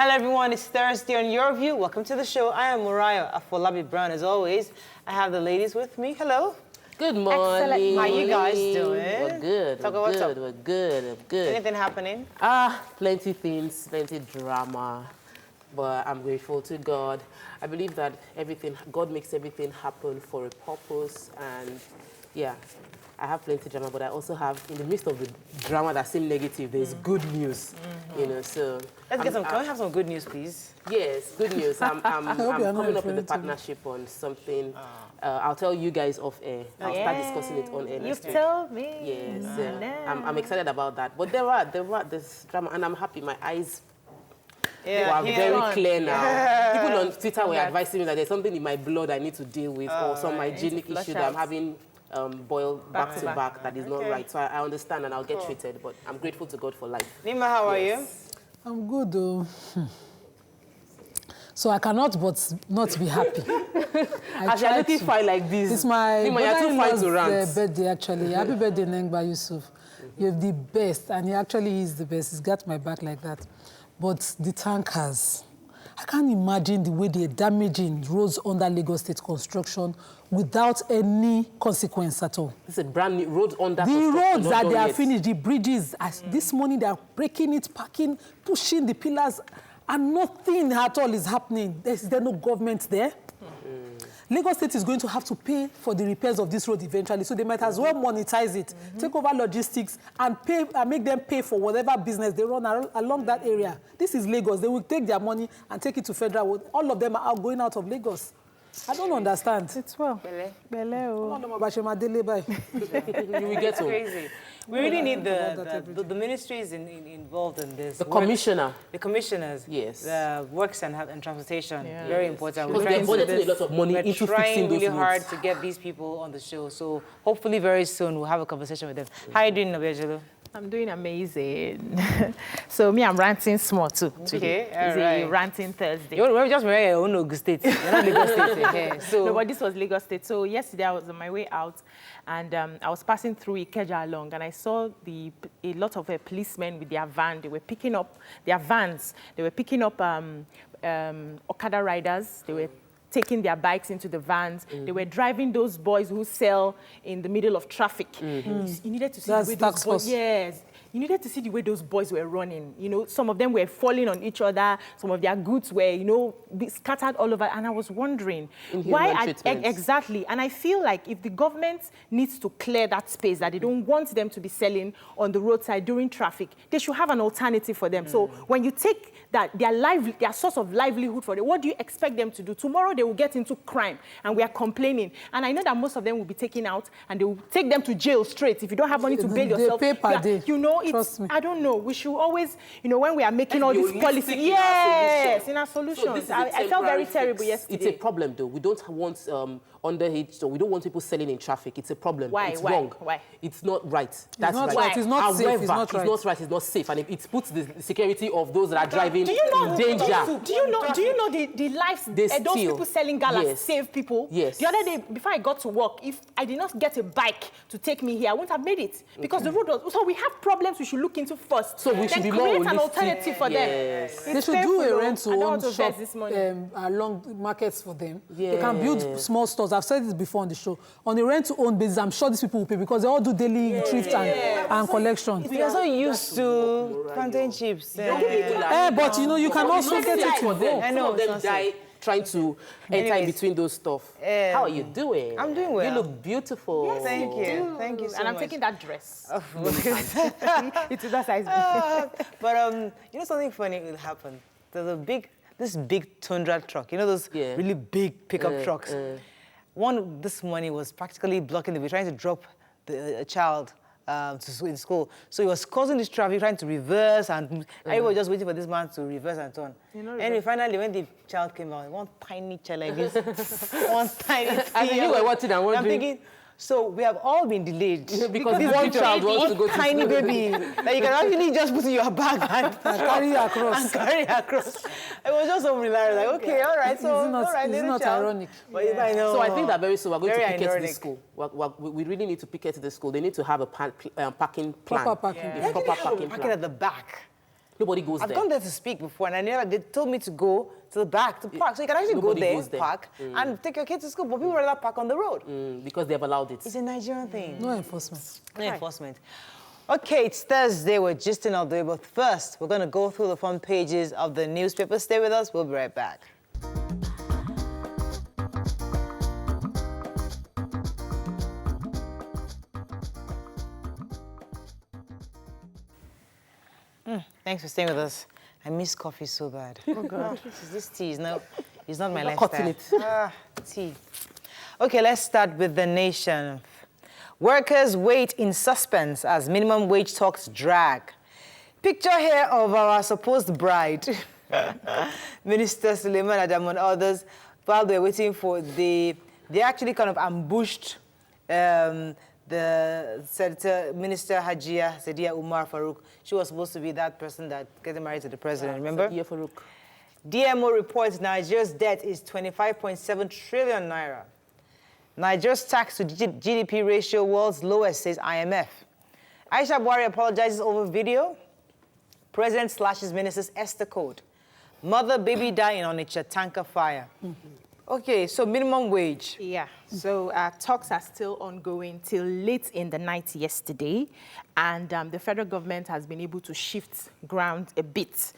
Hello everyone, it's Thursday on Your View. Welcome to the show. I am Mariah Afolabi Brown. As always, I have the ladies with me. Hello. Good morning. Excellent. How you guys doing? We're good. We're good. Anything happening? Plenty things, plenty drama. But I'm grateful to God. I believe that God makes everything happen for a purpose. And yeah, I have plenty of drama, but I also have, in the midst of the drama that seems negative, there's good news. You know, so Let's get some. Can we have some good news, please? yes, good news. I'm coming up with a partnership on something. I'll tell you guys off air. I'll start discussing it on air. You've told me. Yes, I'm excited about that. But there's drama, and I'm happy. My eyes are very clear now. People on Twitter were advising me that there's something in my blood I need to deal with, or some hygienic issue that I'm having boiled back to back that is not right. So I understand, and I'll get treated. But I'm grateful to God for life. Nima, how are you? I'm good, though. So I cannot but not be happy. As you're looking fine like this, it's my brother-in-law's birthday, actually. Happy birthday, Nengba Yusuf. You're the best, and he actually is the best. He's got my back like that. But the tankers, I can't imagine the way they're damaging roads under Lagos State construction without any consequence at all. It's a brand new road under the construction. The roads that they are finished, the bridges, this morning they are breaking it, packing, pushing the pillars, and nothing at all is happening. There's no government there. Lagos State is going to have to pay for the repairs of this road eventually, so they might as well monetize it, take over logistics, and pay and make them pay for whatever business they run along that area. This is Lagos. They will take their money and take it to federal road. All of them are going out of Lagos. I don't understand. It's well. You will get to crazy. We really need the ministries involved in this. The commissioner. The commissioners. Yes. The works and transportation. Yeah. Very important. Because they're budgeting a lot of money into fixing those roads. We're trying really hard to get these people on the show. So hopefully very soon we'll have a conversation with them. How are you doing, Nabiajulu? I'm doing amazing. So me, I'm ranting small too. Okay, It's a ranting Thursday. You're just wearing your own Ogun State. You're not Lagos State. So. No, but this was Lagos State. So yesterday I was on my way out, and I was passing through Ikeja along, and I saw a lot of policemen with their van. They were picking up their vans. They were picking up Okada riders. They were taking their bikes into the vans. They were driving those boys who sell in the middle of traffic. You needed to see the way those boys... Yes. You needed to see the way those boys were running. You know, some of them were falling on each other. Some of their goods were, you know, scattered all over. And I was wondering why... Exactly. And I feel like if the government needs to clear that space, that they don't want them to be selling on the roadside during traffic, they should have an alternative for them. So when you take that, their source of livelihood for them, what do you expect them to do? Tomorrow they will get into crime, and we are complaining. And I know that most of them will be taken out, and they will take them to jail straight. If you don't have money to bail yourself, they pay per day. You know, I don't know. We should always, you know, when we are making all these policies, yes, in our solutions. So I felt very terrible yesterday. It's a problem, though. We don't want underage, so we don't want people selling in traffic. It's a problem. Why? It's wrong. Why? It's not right. That's not right. It's not safe. However, it's not right. It's not safe, and it puts the security of those that are driving in danger. Do you know the lives those people selling galas save people? Yes. The other day, before I got to work, if I did not get a bike to take me here, I wouldn't have made it because the road was... So we have problems we should look into first. So we should be more create an alternative for them. They should do a rent-to-own shop along markets for them. They can build small stores. I've said this before on the show. On a rent-to-own basis, I'm sure these people will pay because they all do daily thrift and collection. We are so used to plantain chips. But you know, you can also get it to go. I know. Some of them die trying to enter in between those stuff. How are you doing? I'm doing well. You look beautiful. Yes, thank you. Thank you so much. And I'm taking that dress. It's that size. But you know something funny will happen. There's this big Tundra truck. You know those really big pickup trucks. One this morning was practically blocking the way, trying to drop a child in school. So he was causing this traffic, trying to reverse, and everybody was just waiting for this man to reverse and turn. And finally, when the child came out, one tiny child like this, one tiny thing. And you were watching and wondering. I'm thinking, so we have all been delayed because this one child wants to go to tiny baby that you can actually just put in your bag and carry across. It was just so hilarious. Like, okay, all right. So, it's not ironic. But I know. So I think that very soon we're going to picket this school. We really need to picket the school. They need to have a parking plan. Proper parking. Proper parking plan at the back. Nobody goes there. I've gone there to speak before, and I know they told me to go to the back, to park. So you can actually go there, park, and take your kids to school. But people rather park on the road. Because they've allowed it. It's a Nigerian thing. No enforcement. No enforcement. Okay, it's Thursday. We're gisting all day. But first, we're going to go through the front pages of the newspaper. Stay with us. We'll be right back. Thanks for staying with us. I miss coffee so bad. Oh, God. This tea is not my lifestyle. Tea. Okay, let's start with The Nation. Workers wait in suspense as minimum wage talks drag. Picture here of our supposed bride, Minister Suleiman Adam and others, while they're waiting for they actually kind of ambushed the Senator, Minister Hajia Sadiya Umar Farouk. She was supposed to be that person that getting married to the president, remember? Sadiya Farouk. DMO reports Nigeria's debt is 25.7 trillion naira. Nigeria's tax to GDP ratio world's lowest, says IMF. Aisha Buhari apologizes over video. President slashes minister's Esther code. Mother, baby die in Onitsha tanker fire. Okay, so minimum wage. Yeah, so talks are still ongoing till late in the night yesterday, and the federal government has been able to shift ground a bit,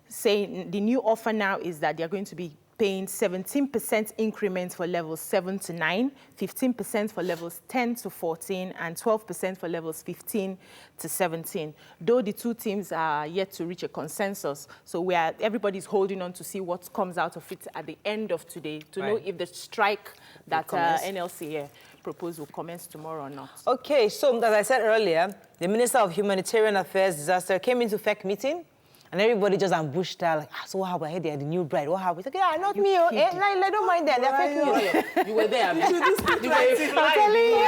saying the new offer now is that they're going to be paying 17% increments for levels 7 to 9, 15% for levels 10 to 14, and 12% for levels 15 to 17. Though the two teams are yet to reach a consensus, so everybody's holding on to see what comes out of it at the end of today to know if the strike that NLC proposed will commence tomorrow or not. Okay, so as I said earlier, the Minister of Humanitarian Affairs Disaster came into FEC meeting. And everybody just ambushed her, like, so what happened? I heard they had the new bride. What happened? It's like, yeah, not me. I don't mind that. They're fake news. You were there. I'm telling you.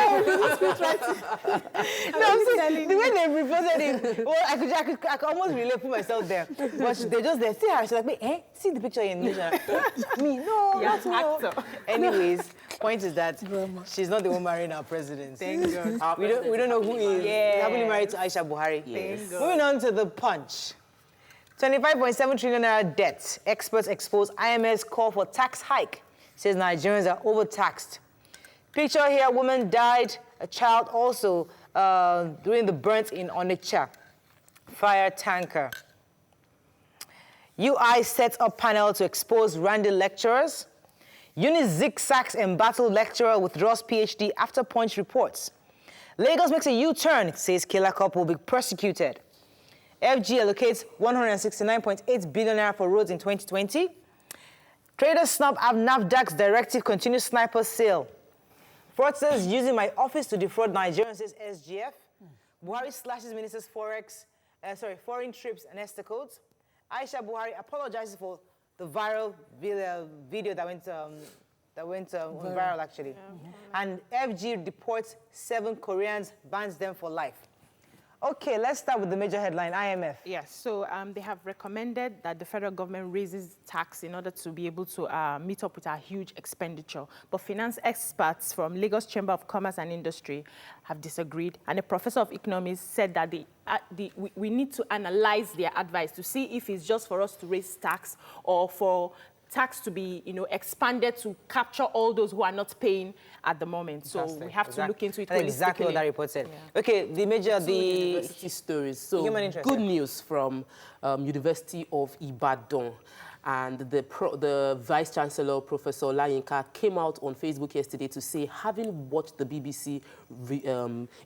No, I'm saying, the way they reported it, well, I could almost really put myself there. But they just there. See her. She's like, wait, see the picture in Malaysia. Me? No, not me. Anyways, point is that she's not the one marrying our president. Thank God. We don't know who is. Yeah. Happily married to Aisha Buhari. Yes. Moving on to The Punch. 25.7 trillion naira debt. Experts expose IMF's call for tax hike. Says Nigerians are overtaxed. Picture here, a woman died, a child also during the burnt in Onitsha. Fire tanker. UI sets up panel to expose Randy lecturers. Uni zigzags embattled lecturer withdraws PhD after Punch reports. Lagos makes a U-turn, says killer couple will be persecuted. FG allocates 169.8 billion naira for roads in 2020. Traders snub NAFDAC's directive continues sniper sale. Fraudsters using my office to defraud Nigerians, says SGF. Buhari slashes ministers' foreign trips and Esther codes. Aisha Buhari apologizes for the viral video that went viral, actually. Yeah. And FG deports 7 Koreans, bans them for life. Okay, let's start with the major headline, IMF. Yes, so they have recommended that the federal government raises tax in order to be able to meet up with our huge expenditure. But finance experts from Lagos Chamber of Commerce and Industry have disagreed. And a professor of economics said that we need to analyze their advice to see if it's just for us to raise tax or for tax to be, expanded to capture all those who are not paying at the moment. So we have to look into it holistically. That's exactly what that report said. Yeah. Okay, the university stories. So good news from University of Ibadan. And the Vice Chancellor, Professor Olayinka, came out on Facebook yesterday to say, having watched the BBC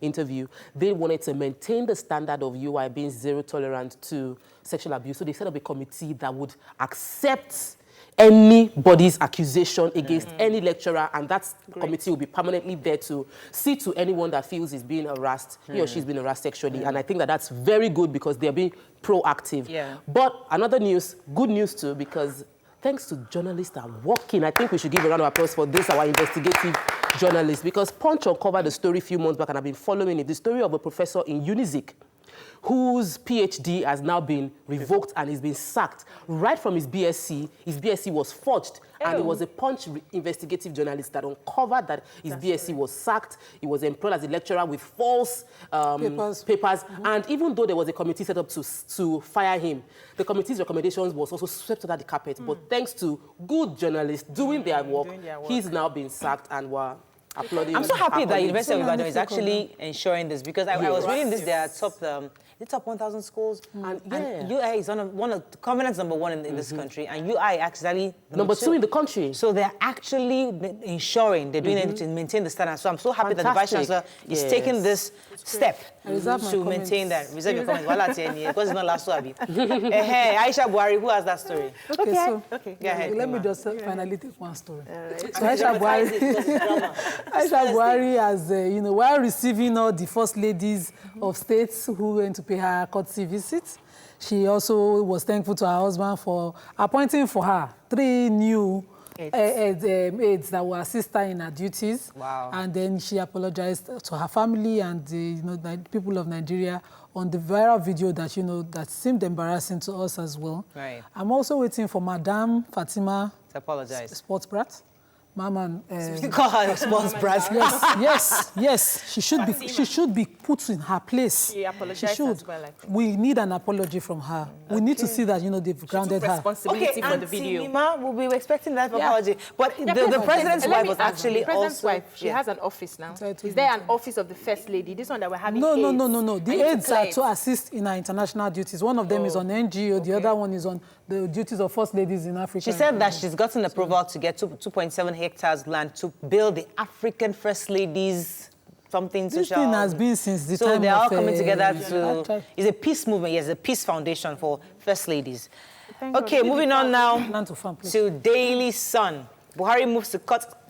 interview, they wanted to maintain the standard of UI being zero tolerance to sexual abuse. So they set up a committee that would accept anybody's accusation against any lecturer, and that committee will be permanently there to see to anyone that feels is being harassed, he or she's been harassed sexually. And I think that that's very good because they're being proactive. Yeah. But another news, good news too, because thanks to journalists that are working, I think we should give a round of applause for this, our investigative journalists, because Punch uncovered the story a few months back, and I've been following it, the story of a professor in Unizik whose PhD has now been revoked and he's been sacked. Right from his BSc was forged. And it was a Punch investigative journalist that uncovered that his BSc was sacked. He was employed as a lecturer with false papers. And even though there was a committee set up to fire him, the committee's recommendations was also swept under the carpet. But thanks to good journalists doing their work, he's now been sacked and we're applauding. I'm so happy that University of Ibadan is actually ensuring this, because I was reading this, they are top 1,000 schools. And UI is one of the Covenant's #1 in this country, and UI actually number two in the country. So they're actually ensuring they're doing everything to maintain the standard. So I'm so happy that the Vice Chancellor is taking this step to maintain that. Reserve your comments. Because it's not last week. Hey, Aisha Buhari, who has that story? Okay, so go ahead. Let me just finally take one story. So Aisha Buhari has, while receiving all the first ladies of states who went to pay her courtesy visit, she also was thankful to her husband for appointing for her 3 new aides that will assist her in her duties. Wow. And then she apologized to her family and the people of Nigeria on the viral video that, that seemed embarrassing to us as well. Right. I'm also waiting for Madame Fatima to apologize. Sports Brat. Mama, you call her a sports brat. Yes. She should be put in her place. She apologized as well, I think. We need an apology from her. We need to see that they've grounded her. Responsibility for the video. Nima, we'll be expecting that apology. But the president's wife was actually the president's also. wife, she has an office now. Is there an office of the first lady? This one that we're having. No. The aides are to assist in our international duties. One of them is on NGO. The other one is on the duties of first ladies in Africa. She said that she's gotten approval to get 2.7 hectares land to build the African First Ladies something social. This thing has been since the time So they're all of, coming together to... It's a peace movement. Yes, a peace foundation for First Ladies. Okay, moving on now to Daily Sun. Buhari moves to cut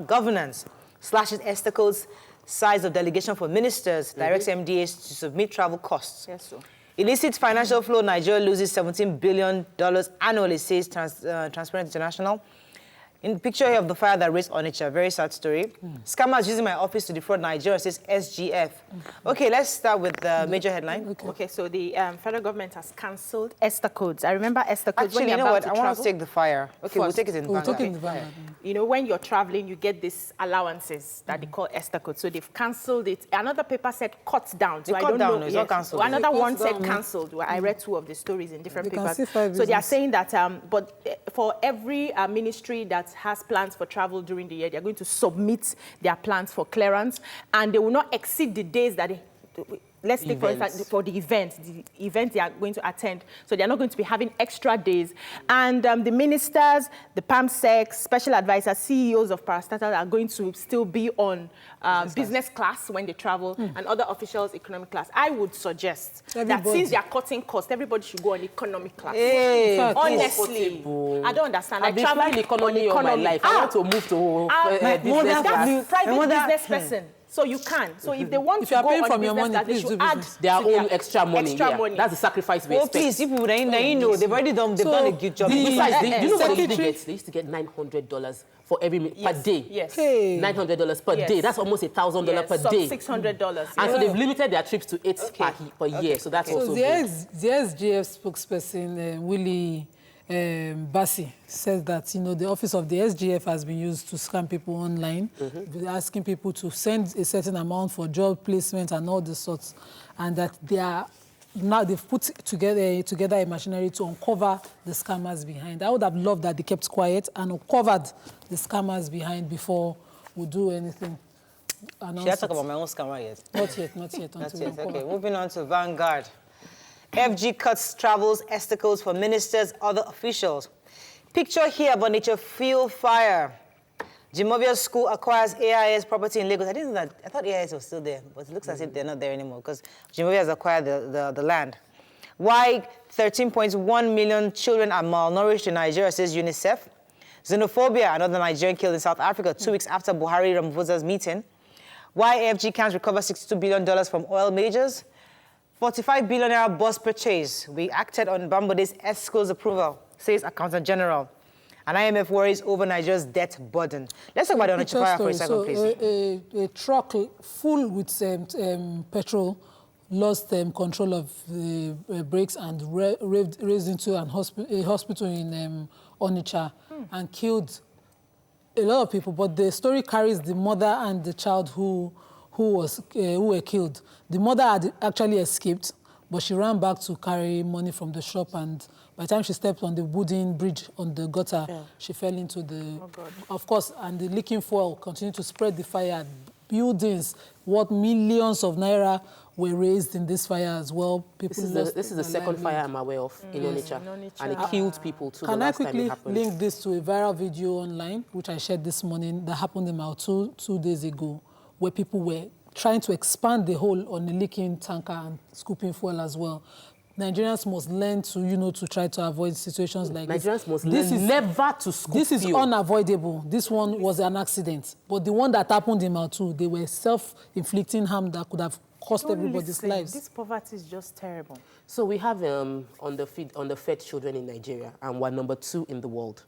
governance, slashes Esther Code's size of delegation for ministers, directs MDAs to submit travel costs. Yes, sir. Illicit financial flow, Nigeria loses $17 billion annually, says Transparent International. In the picture here of the fire that raised Onitsha, very sad story. Scammers using my office to defraud Nigeria, says SGF. Okay, let's start with the major headline. Okay, so the federal government has cancelled Esther Codes. I remember Esther Codes. Actually, you know what? I want to take the fire. Okay, we'll take it in Vanguard. When you're traveling, you get these allowances that they call Esther Codes. So they've cancelled it. Another paper said cut down. So I don't know. It's not cancelled. Another one said cancelled. I read 2 of the stories in different papers. So they are saying that, but for every ministry that has plans for travel during the year, they're going to submit their plans for clearance, and they will not exceed the days that let's take for instance for the event they are going to attend. So they're not going to be having extra days. And the ministers, the PAMSEC, special advisors, CEOs of parastatals are going to still be on business class when they travel, and other officials economic class. I would suggest that since they are cutting costs, everybody should go on economic class. Hey, honestly, I don't understand. I travel in economy all my life. I want to move to business class. Private business person. So you can. So if they want to go on business class, they should add their own extra money. That's the sacrifice we expect. Please, people, they know, they've already done a good job. Besides, do you know what they used to get? They used to get $900 for every per day. Yes. Hey. $900 per day. That's almost $1,000 per day. $600. And so they've limited their trips to 8 per year. So that's also good. The SGF spokesperson, Willie Bassi, said that the office of the SGF has been used to scam people online, asking people to send a certain amount for job placement and all the sorts, and that they've put together a machinery to uncover the scammers behind. I would have loved that they kept quiet and uncovered the scammers behind before we do anything. Should I talk about my own scammer yet? Not yet. Okay, moving on to Vanguard. FG cuts travels, Esther Codes for ministers, other officials. Picture here of Onitsha field fire. Jimovia School acquires AIS property in Lagos. I didn't know that. I thought AIS was still there, but it looks as if they're not there anymore because Jimovia has acquired the land. Why 13.1 million children are malnourished in Nigeria, says UNICEF. Xenophobia, another Nigerian killed in South Africa 2 weeks after Buhari Ramaphosa's meeting. Why AFG can't recover $62 billion from oil majors. 45 billion naira bus purchase. We acted on Bambode's ESCO's approval, says Accountant General. And IMF worries over Nigeria's debt burden. Let's talk about the Onitsha fire for a second, please. A truck full with petrol lost control of the brakes and raced into a hospital in Onitsha and killed a lot of people. But the story carries the mother and the child who were killed. The mother had actually escaped, but she ran back to carry money from the shop, and by the time she stepped on the wooden bridge on the gutter, she fell into the... Oh, God. Of course, and the leaking fuel continued to spread the fire. Buildings, what millions of naira were raised in this fire as well. People this is the second fire I'm aware of in Onitsha, and it killed people too. Can I quickly link this to a viral video online, which I shared this morning, that happened about two days ago, where people were trying to expand the hole on the leaking tanker and scooping fuel as well. Nigerians must learn to, to try to avoid situations like this. Nigerians must learn never to scoop This is unavoidable. This one was an accident. But the one that happened in Mautu, they were self-inflicting harm that could have cost everybody's lives. This poverty is just terrible. So we have underfed children in Nigeria, and we're number 2 in the world.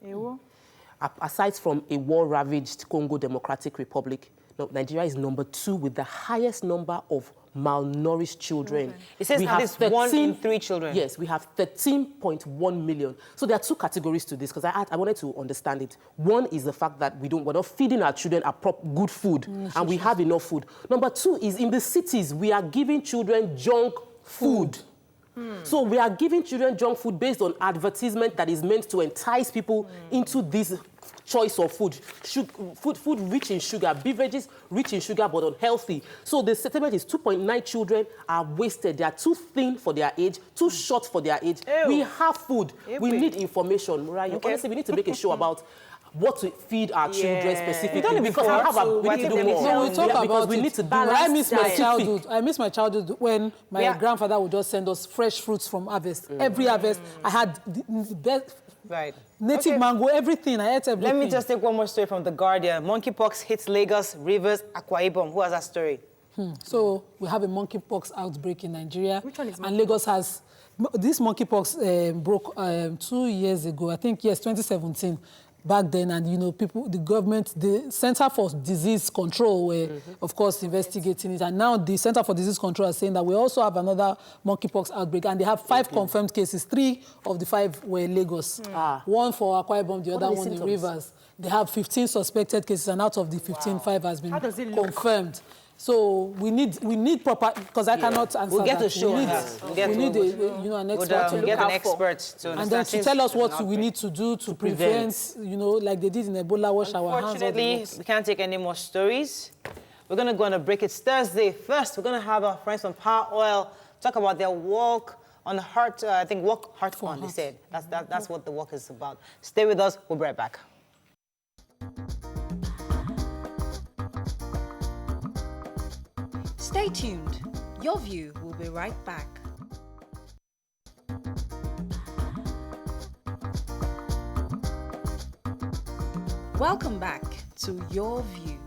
Aside from a war-ravaged Congo Democratic Republic, Nigeria is number 2 with the highest number of malnourished children. It says at least 1 in 3 children. Yes, we have 13.1 million. So there are 2 categories to this, because I wanted to understand it. One is the fact that we're not feeding our children good food, and we have enough food. Number 2 is in the cities, we are giving children junk food. So we are giving children junk food based on advertisement that is meant to entice people into this choice of food. Food rich in sugar, beverages rich in sugar but unhealthy. So the statement is 2.9 children are wasted. They are too thin for their age, too short for their age. We have food. We need information. Mariah, honestly, we need to make a show about what to feed our children specifically. We need to do more. No, we talk about we need to balance. I miss my childhood. I miss my childhood when my grandfather would just send us fresh fruits from harvest. Every harvest, I had the best native mango, everything. I ate everything. Let me just take one more story from The Guardian. Monkeypox hits Lagos, Rivers, Akwa Ibom. Who has that story? So we have a monkeypox outbreak in Nigeria. Which one is and Lagos has... This monkeypox broke 2 years ago. I think, yes, 2017. Back then, and the government, the Center for Disease Control were, of course, investigating it. And now the Center for Disease Control are saying that we also have another monkeypox outbreak, and they have 5 confirmed cases. 3 of the 5 were in Lagos. One for Akwa Ibom, the other one in Rivers. They have 15 suspected cases, and out of the 15, 5 has been confirmed. So we need proper, because I cannot answer We'll get that. to show we need an expert to get an expert to and then to tell us what we need to do to prevent, like they did in Ebola, wash our hands. Unfortunately, we can't take any more stories. We're going to go on a break. It's Thursday. First, we're going to have our friends from Power Oil talk about their walk on heart, I think walk heart on, they said. That's what the walk is about. Stay with us. We'll be right back. Stay tuned. Your View will be right back. Welcome back to Your View.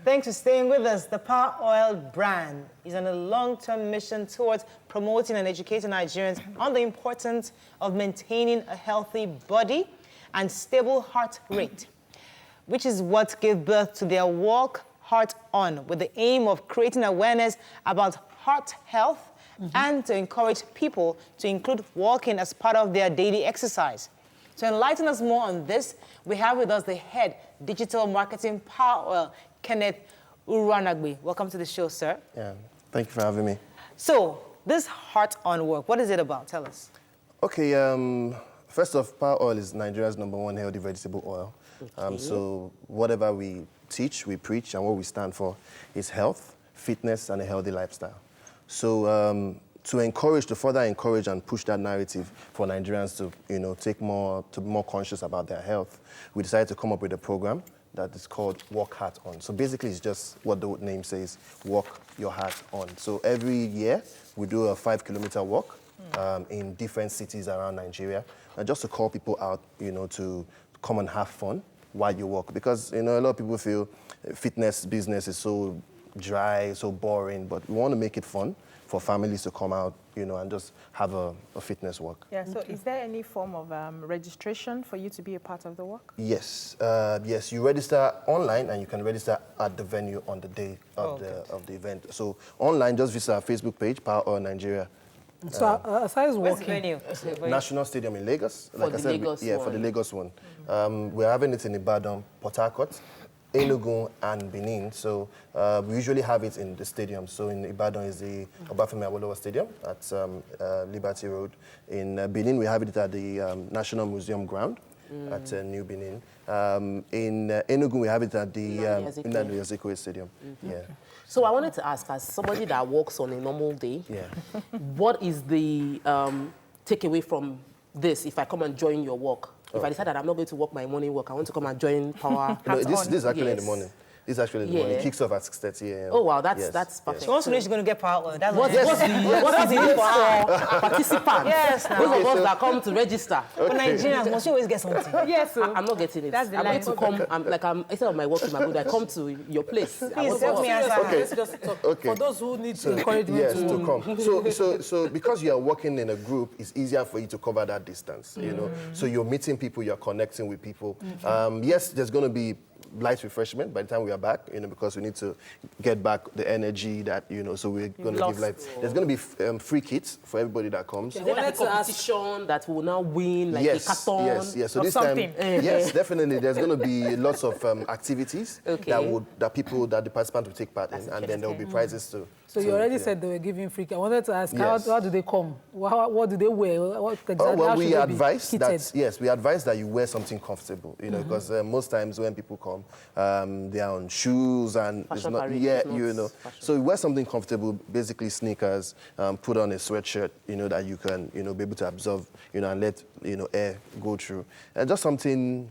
Thanks for staying with us. The Power Oil brand is on a long-term mission towards promoting and educating Nigerians on the importance of maintaining a healthy body and stable heart rate, which is what gave birth to their Walk Heart On, with the aim of creating awareness about heart health and to encourage people to include walking as part of their daily exercise. To enlighten us more on this, we have with us the head digital marketing Power Oil, Kenneth Uranagbe. Welcome to the show, sir. Yeah, thank you for having me. So, this Heart On work, what is it about? Tell us. Okay, first off, Power Oil is Nigeria's #1 healthy vegetable oil. So whatever we teach, we preach, and what we stand for is health, fitness, and a healthy lifestyle. So to further encourage and push that narrative for Nigerians to, to be more conscious about their health, we decided to come up with a program that is called Walk Heart On. So basically, it's just what the name says, walk your heart on. So every year, we do a 5-kilometer walk in different cities around Nigeria, just to call people out, to come and have fun while you walk. Because, a lot of people feel fitness business is so dry, so boring, but we want to make it fun for families to come out, you know, and just have a fitness walk. Yeah, so is there any form of registration for you to be a part of the walk? Yes, yes, you register online and you can register at the venue on the day of, the event. So online, just visit our Facebook page, Power Oil Nigeria. So aside walking, venue? National Stadium in Lagos. For the Lagos one. For the Lagos one. We're having it in Ibadan, Port Harcourt, Enugu, and Benin. So we usually have it in the stadium. So in Ibadan is the Obafemi Awolowo Stadium at Liberty Road. In Benin, we have it at the National Museum Ground at New Benin. In Enugu, we have it at the Nnamdi Azikiwe Stadium. Yeah. So I wanted to ask, as somebody that walks on a normal day, what is the takeaway from this if I come and join your walk? If I decide that I'm not going to walk my morning walk, I want to come and join Power. No, this is actually in the morning. This is actually in the morning. It kicks off at 6:30 a.m. Oh, wow, that's perfect. She wants to know she's going to get Power. That's what is it for participants? Yes, now. Those of us that come to register. For Nigerians, must you always get something? Yes, so I'm not getting it. That's the I'm line. going to come, instead of my walk in my good, I come to your place. Please help me answer. Let's just talk. For those who need encouragement to come. So because you are working in a group, it's easier for you to cover that distance, you know. So you're meeting people, you're connecting with people. Yes, there's going to be light refreshment by the time we are back, you know, because we need to get back the energy that, you know, so we're going to give light. There's going to be free kits for everybody that comes. Is there like a competition that will now win, like a hackathon? Yes. So or this something. time, yes, definitely. There's going to be lots of activities that the participants will take part in, and then there will be prizes too. So you already said they were giving free. I wanted to ask, how do they come? What do they wear? What exactly? Well, we advise that we advise that you wear something comfortable, you know, because most times when people come, they are on shoes and it's not you know. So you wear something comfortable, basically sneakers, put on a sweatshirt, you know, that you can, you know, be able to absorb, you know, and let, you know, air go through. And just something,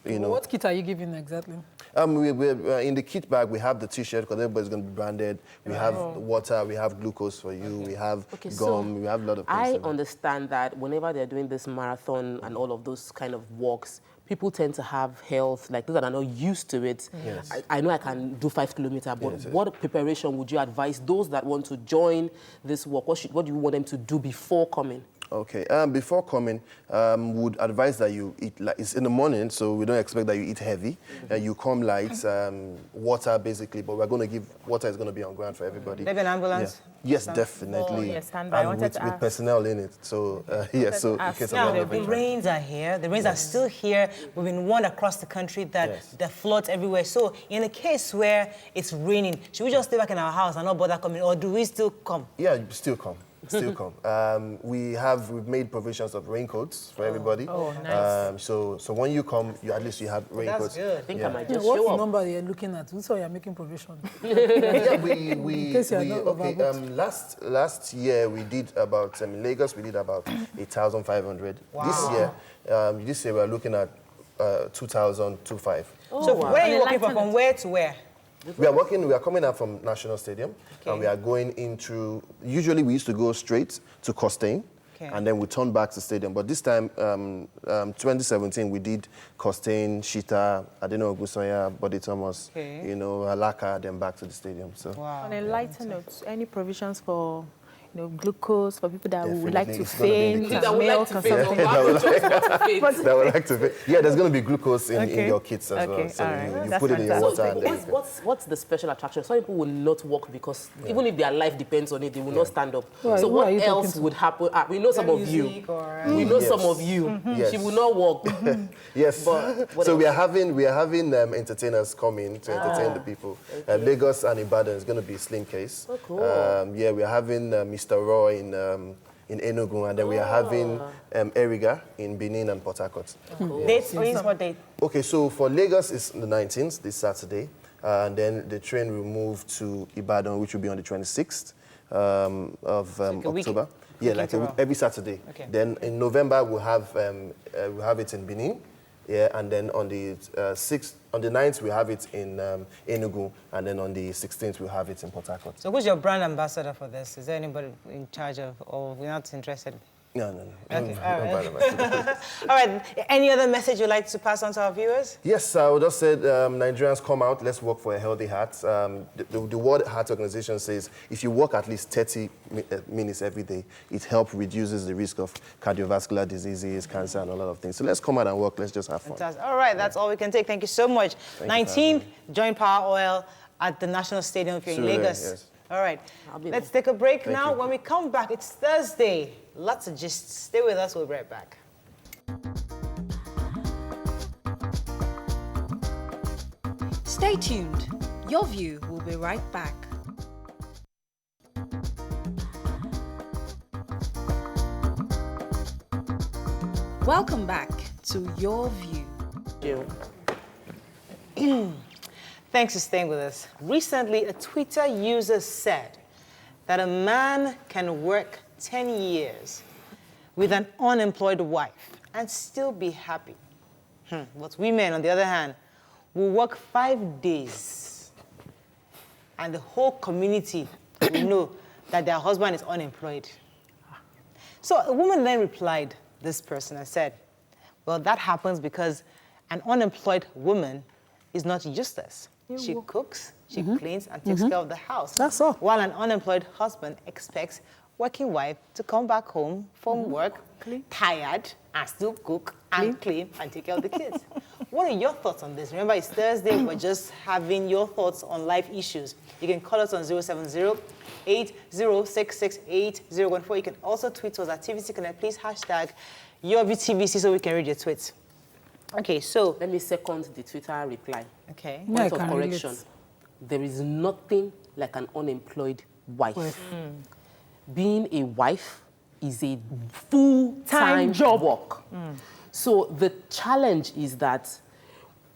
you know. What kit are you giving exactly? We're in the kit bag, we have the T-shirt because everybody's going to be branded. We have water, we have glucose for you, we have gum, we have a lot of things. I understand that whenever they're doing this marathon and all of those kind of walks, people tend to have health, like those that are not used to it. Yes. I know I can do 5 kilometers, but what preparation would you advise those that want to join this walk? What do you want them to do before coming? Okay, before coming, would advise that you eat, like, it's in the morning, so we don't expect that you eat heavy. You come light, water basically, but we're going to give, water is going to be on ground for everybody. Maybe an ambulance? Yeah. Yes, definitely. Yes, standby. And with personnel in it, so so in case now, of the rains are here, the rains are still here. We've been warned across the country that there are floods everywhere. So in a case where it's raining, should we just stay back in our house and not bother coming, or do we still come? Yeah, still come. Still come. We've made provisions of raincoats for everybody. Oh, nice. So when you come, at least you have raincoats. That's good. I think I might just What's show the up. number you're looking at? So you're making provision. Last year we did about, in Lagos we did about 8,500. Wow. This year we're looking at 2,025. So where are you walking from where to where? We are coming out from National Stadium, and we are going into, usually we used to go straight to Costain, and then we turn back to stadium. But this time, 2017, we did Costain, Shita, Adeno Ogunsanya, Bode Thomas, you know, Alaka, then back to the stadium. So. On a lighter note, any provisions for, you know, glucose for people that would like to faint, milk or something? That would like to faint. Yeah, there's going to be glucose in your kits as well. So you put it in your water. And then what's the special attraction? Some people will not walk because even if their life depends on it, they will not stand up. Right, so what else would happen? We know some of you. We know some of you. She will not walk. Yes. So we are having entertainers coming to entertain the people. Lagos and Ibadan is going to be Slim Case. Oh, cool. Yeah, we are having Mr. Roy in Enugu, and then we are having Eriga in Benin and Port Harcourt. Cool. Dates, please, what date? Okay, so for Lagos, it's the 19th, this Saturday. And then the train will move to Ibadan, which will be on the 26th of October. Yeah, like every Saturday. Okay. Then in November, we'll have it in Benin. Yeah, and then on the 9th, we have it in Enugu, and then on the 16th, we'll have it in Port Harcourt. So who's your brand ambassador for this? Is there anybody in charge of, or we're not interested? No. Okay, all right. Any other message you'd like to pass on to our viewers? Yes, I would just say Nigerians, come out, let's work for a healthy heart. The World Heart Organization says if you walk at least 30 minutes every day, it reduces the risk of cardiovascular diseases, cancer, and a lot of things. So let's come out and work. Let's just have fun. Fantastic. All right, that's all we can take. Thank you so much. 19th, join Power Oil at the National Stadium if you're in Lagos. Yes. All right, let's take a break Thank now. you. When we come back, it's Thursday. Lots of gists. Stay with us. We'll be right back. Stay tuned. Your View will be right back. Welcome back to Your View. Thanks for staying with us. Recently, a Twitter user said that a man can work 10 years with an unemployed wife and still be happy. But women, on the other hand, will work 5 days and the whole community will know that their husband is unemployed. So a woman then replied, this person, and said, well, that happens because an unemployed woman is not useless. She cooks, she cleans, and takes care of the house. That's all. While an unemployed husband expects working wife to come back home from work, tired, and still cook and clean and take care of the kids. What are your thoughts on this? Remember, it's Thursday. We're just having your thoughts on life issues. You can call us on 070-8066-8014. You can also tweet us at TVC Connect. Please hashtag YourVTVC so we can read your tweets. Okay, so Let me second the Twitter reply. okay. Yeah, I Point of can correction. relate. There is nothing like an unemployed wife. Being a wife is a full-time job. work. So the challenge is that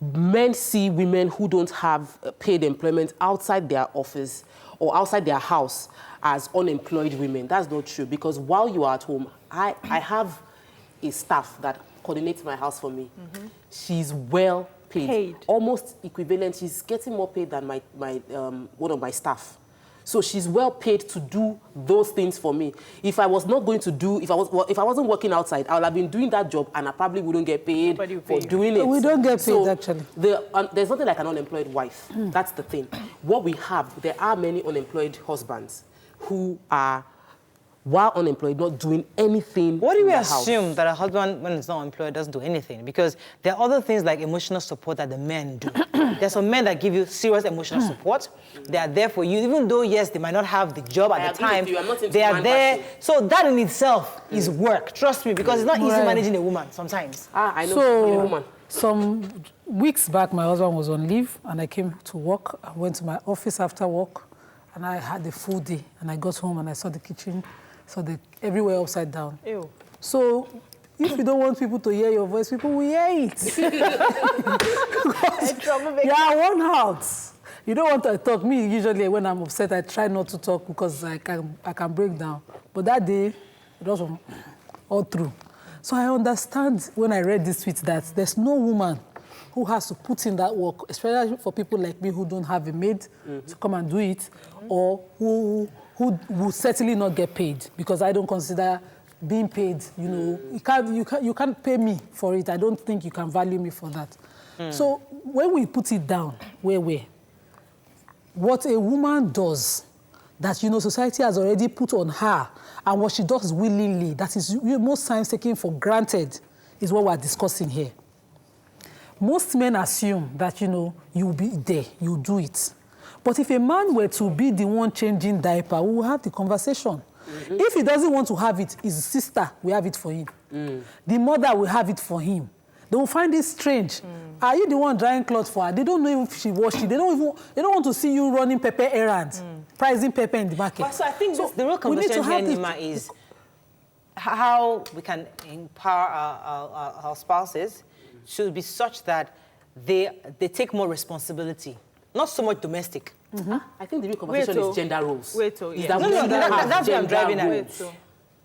men see women who don't have paid employment outside their office or outside their house as unemployed women. That's not true, because while you are at home, I have a staff that coordinates my house for me. She's well paid. Almost equivalent. She's getting more paid than my one of my staff. So she's well paid to do those things for me. If I was not going to do, if I wasn't working outside, I would have been doing that job and I probably wouldn't get paid for doing it. We don't get paid, actually. There's nothing like an unemployed wife. That's the thing. What we have, there are many unemployed husbands who are, while unemployed, not doing anything. What do we in the house. assume that a husband, when he's not employed, doesn't do anything? Because there are other things like emotional support that the men do. There's some men that give you serious emotional support. They are there for you, even though, yes, they might not have the job at the time. They are there. So that in itself is work. Trust me, because it's not easy managing a woman sometimes. I know. So, a woman. some weeks back, my husband was on leave, and I came to work. I went to my office after work, and I had a full day. And I got home, and I saw the kitchen, everywhere upside down. Ew. So, if you don't want people to hear your voice, people will hear it. Yeah, one house. You don't want to talk. Me, usually, when I'm upset, I try not to talk because I can break down. But that day, it was all through. So I understand when I read this tweet that there's no woman who has to put in that work, especially for people like me who don't have a maid to come and do it, or who will certainly not get paid, because I don't consider being paid, you can't pay me for it. I don't think you can value me for that. So when we put it down, what a woman does that, society has already put on her, and what she does willingly, that is most times taken for granted, is what we're discussing here. Most men assume that, you'll be there, you do it. But if a man were to be the one changing diaper, we will have the conversation. If he doesn't want to have it, his sister will have it for him. The mother will have it for him. They will find it strange. Are you the one drying clothes for her? They don't know if she washed it. They don't want to see you running pepper errands, pricing pepper in the market. So I think the real conversation here, Nima, is how we can empower our spouses should be such that they take more responsibility, not so much domestic. I think the real conversation is gender roles. That's what I'm driving at.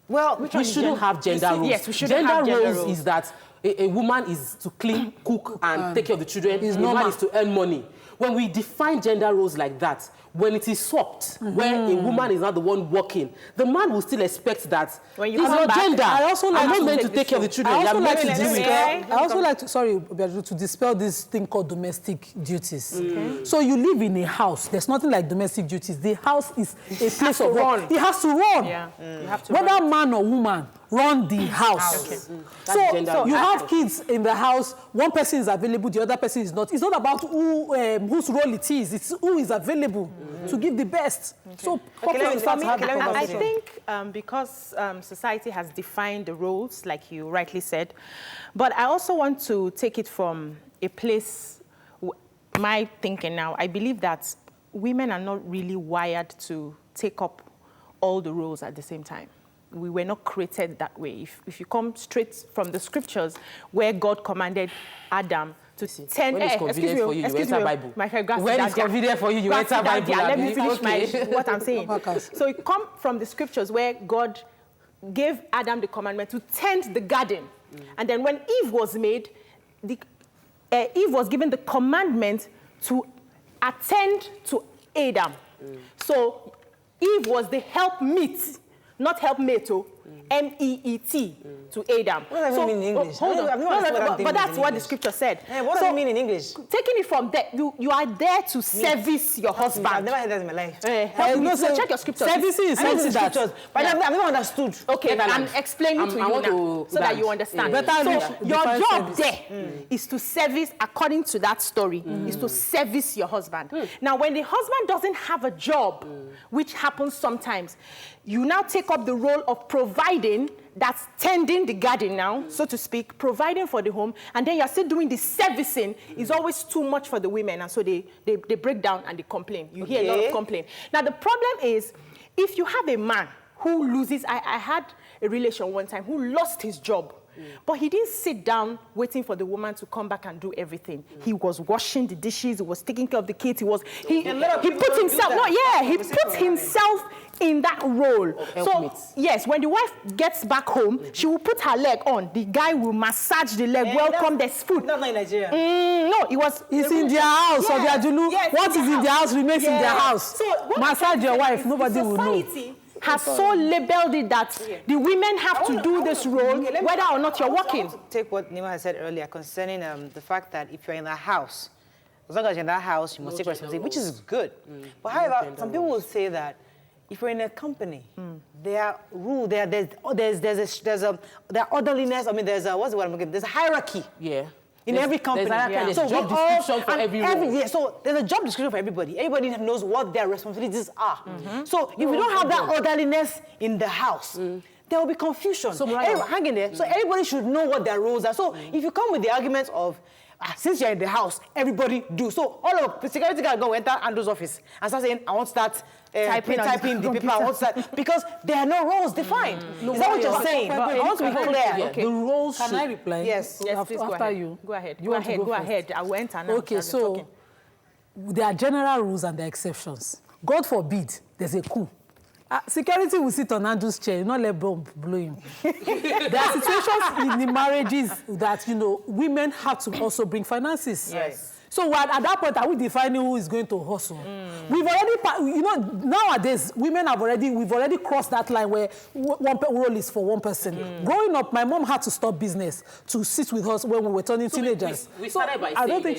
Well, we shouldn't have gender roles. Yes, we shouldn't have gender roles. Is that a woman is to clean, cook, and take care of the children. A man is to earn money. when we define gender roles like that, when it is swapped, where a woman is not the one working, the man will still expect that When you it's come your back, gender. I also like I'm not to meant to take take care of the children. I also I'm like meant to to do it. dispel, I also like to, sorry, Obiadudu, to dispel this thing called domestic duties. So you live in a house. There's nothing like domestic duties. The house is a place of work. It has to run. Yeah. You have to Whether man or woman, run the house. So you have kids in the house. One person is available, the other person is not. It's not about whose role it is. It's who is available to give the best. So I think because society has defined the roles, like you rightly said, but I also want to take it from a place, my thinking now, I believe that women are not really wired to take up all the roles at the same time. We were not created that way. If you come straight from the scriptures where God commanded Adam to tend... When it's convenient for you, you enter Bible. When it's convenient for you, you enter Bible. Let me finish what I'm saying. So it comes from the scriptures where God gave Adam the commandment to tend the garden. And then when Eve was made, Eve was given the commandment to attend to Adam. So Eve was the helpmeet, not helpmate, M-E-E-T, to Adam. What does that mean in English? Hold on. But that's what the scripture said. What does it mean in English? Taking it from there, you are there to service your husband. I've never heard that in my life. So check your scriptures. Services, scriptures, but I've never understood. Okay, I'm explaining to you now, so that you understand. So your job there is to service, according to that story, is to service your husband. Now, when the husband doesn't have a job, which happens sometimes, you now take up the role of providing, that's tending the garden now, so to speak, providing for the home, and then you're still doing the servicing. Is always too much for the women, and so they break down and they complain. You hear a lot of complaint. Now, the problem is, if you have a man who loses, I had a relation one time who lost his job, but he didn't sit down waiting for the woman to come back and do everything. He was washing the dishes, he was taking care of the kids, he put himself in that role. So, yes, when the wife gets back home, she will put her leg on. The guy will massage the leg, welcome, there's food. That's not in Nigeria. No, It's in their house, or their Julu. What is in their house remains in their house. So, massage your wife, nobody will know. Has so labeled it that the women have to do this role, whether or not you're working. Take what Nima has said earlier concerning the fact that if you're in a house, as long as you're in that house, you must take responsibility, which is good. But however, some people will say that if you're in a company, there are rules, there are orderliness. I mean, there's a hierarchy. Yeah. In every company. There's a job description for every role. So there's a job description for everybody. Everybody knows what their responsibilities are. So if we don't have that orderliness in the house, there will be confusion. So hang in there. So everybody should know what their roles are. So if you come with the argument of, since you're in the house, everybody do. So all of the security guard go enter Andrew's office and start saying, I want to start typing the paper. I want to start, because there are no roles defined. Is that what you're saying? I want to be clear. Okay. The roles Can I reply? Yes. Yes, please go ahead. You. Go ahead. Go ahead. I went and okay, so there are general rules and there are exceptions. God forbid there's a coup. Security will sit on Andrew's chair, you not let bomb blow him. There are situations in the marriages that, women have to also bring finances. Yes. So at that point, are we defining who is going to hustle? We've already, nowadays, we've already crossed that line where one role is for one person. Growing up, my mom had to stop business to sit with us when we were turning teenagers. We started by saying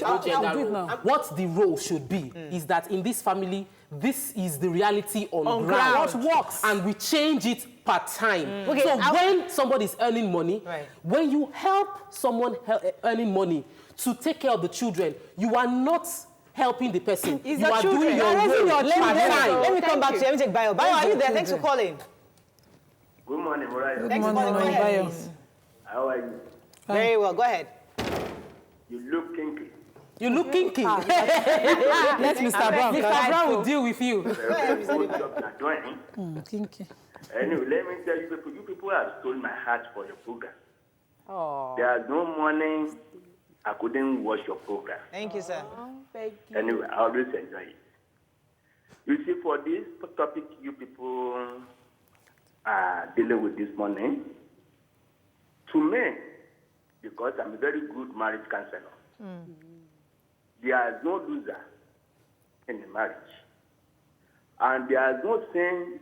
what the role should be is that in this family, this is the reality on ground. What works. And we change it per time. Okay, so when somebody is earning money, when you help someone earning money to take care of the children, you are not helping the person. You are doing your role. Let me come back to you. Let me take Bayo. Bayo, are you there? Thanks for calling. Good morning, Mariah. Thanks for calling. Bayo. How are you? Very well. Go ahead. You look kinky. You look kinky. Let Mr. Brown. Mr. Brown will deal with you. Kinky. Anyway, let me tell you people have stolen my heart for your program. There is no morning I couldn't watch your program. Thank you, sir. Anyway, I always enjoy it. You see, for this topic you people are dealing with this morning, to me, because I'm a very good marriage counselor, there is no loser in the marriage. And there is no sin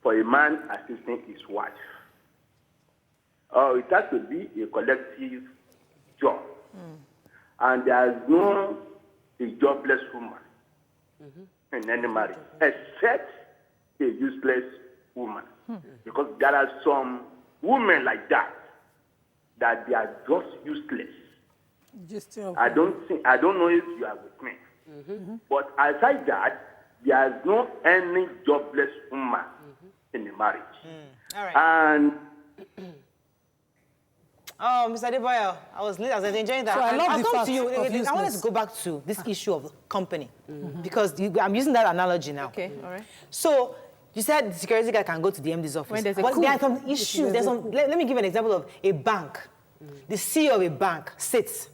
for a man assisting his wife. It has to be a collective job. And there is no a jobless woman in any marriage, except a useless woman. Because there are some women like that they are just useless. I don't know if you are with me. But aside that, there is no any jobless woman in the marriage. All right. And oh, Mr. Adebayo, I was enjoying that. So I love the come fact to you. of I wanted to go back to this issue of company because I'm using that analogy now. Okay, all right. So you said the security guy can go to the MD's office. When there's a but coup. there are some issues. Let me give an example of a bank. The CEO of a bank sits.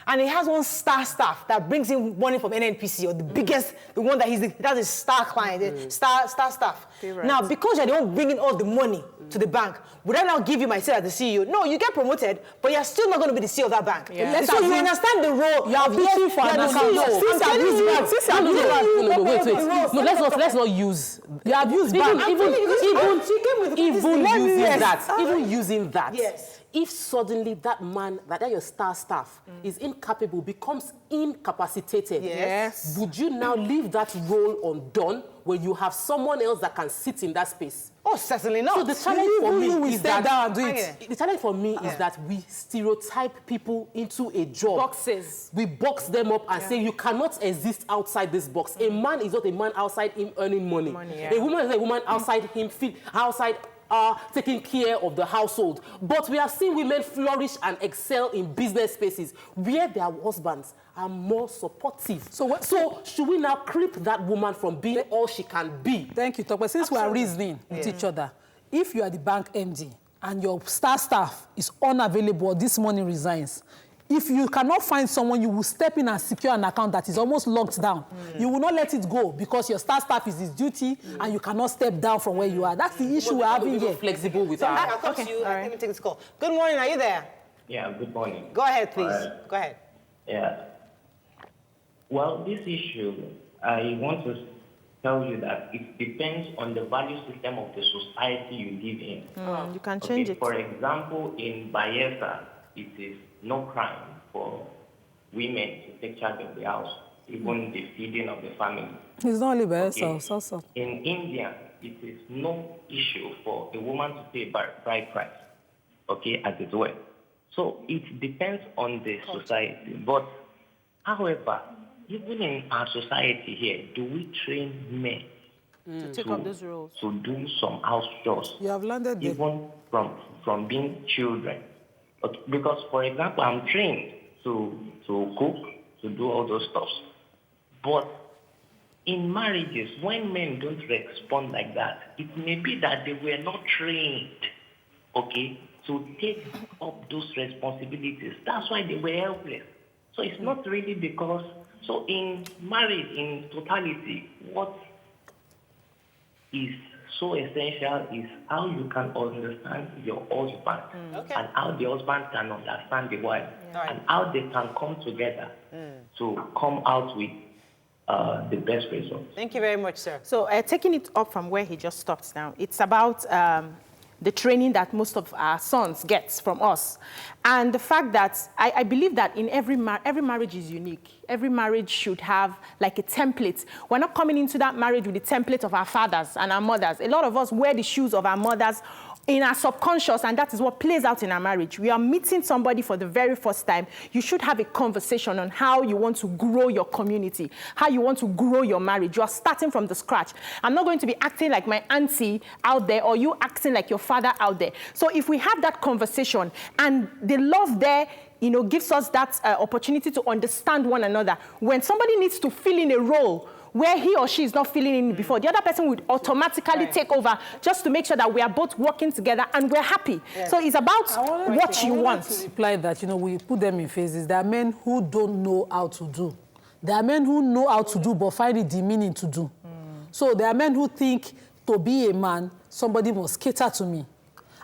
And he has one star staff that brings in money from NNPC, or the biggest, the one that that's his star client, the star staff. Right. Now, because you're the one bringing all the money to the bank, would I now give you my seat as the CEO? No, you get promoted, but you're still not going to be the CEO of that bank. Yeah. So you understand the role. You are pitching for an account. No, let's not use. You have used bank. Even using that. Yes. If suddenly that man, that your star staff, is incapable, becomes incapacitated, Yes. would you now leave that role undone when you have someone else that can sit in that space? Oh, certainly not. So the challenge for me is that down and do it. the challenge for me is that we stereotype people into a job. Boxes. We box them up and say you cannot exist outside this box. A man is not a man outside him earning money. A woman is not a woman outside him taking care of the household. But we have seen women flourish and excel in business spaces where their husbands are more supportive. So should we now creep that woman from being all she can be? Thank you, Tope. Since we are reasoning with each other, if you are the bank MD and your star staff is unavailable or this morning resigns, if you cannot find someone, you will step in and secure an account that is almost locked down. You will not let it go because your star staff is his duty and you cannot step down from where you are. That's the issue we're having here. Flexible with So our... I'll come to you. Let me take this call. Good morning. Are you there? Yeah, good morning. Go ahead, please. Go ahead. Yeah. Well, this issue, I want to tell you that it depends on the value system of the society you live in. You can change it. For example, in Bayelsa, it is no crime for women to take charge of the house, even the feeding of the family. It's not only Bayelsa, also. In India, it is no issue for a woman to pay bride price, as it were. So it depends on the society. But, however, even in our society here, do we train men to take up those roles? To do some house chores? You have landed there. Even from being children. Okay, because, for example, I'm trained to cook, to do all those stuff. But in marriages, when men don't respond like that, it may be that they were not trained, to take up those responsibilities. That's why they were helpless. So it's not really because... So in marriage, in totality, what is so essential is how you can understand your husband and how the husband can understand the wife and how they can come together to come out with the best results. Thank you very much, sir. So taking it up from where he just stopped now, it's about the training that most of our sons get from us. And the fact that I believe that in every marriage is unique. Every marriage should have like a template. We're not coming into that marriage with the template of our fathers and our mothers. A lot of us wear the shoes of our mothers in our subconscious, and that is what plays out in our marriage. We are meeting somebody for the very first time. You should have a conversation on how you want to grow your community, how you want to grow your marriage. You are starting from the scratch. I'm not going to be acting like my auntie out there or you acting like your father out there. So if we have that conversation and the love there, gives us that opportunity to understand one another. When somebody needs to fill in a role where he or she is not filling in before, the other person would automatically take over just to make sure that we are both working together and we're happy. Yes. So it's about what you want. To reply that, we put them in phases. There are men who don't know how to do. There are men who know how to do but find it demeaning to do. So there are men who think to be a man, somebody must cater to me.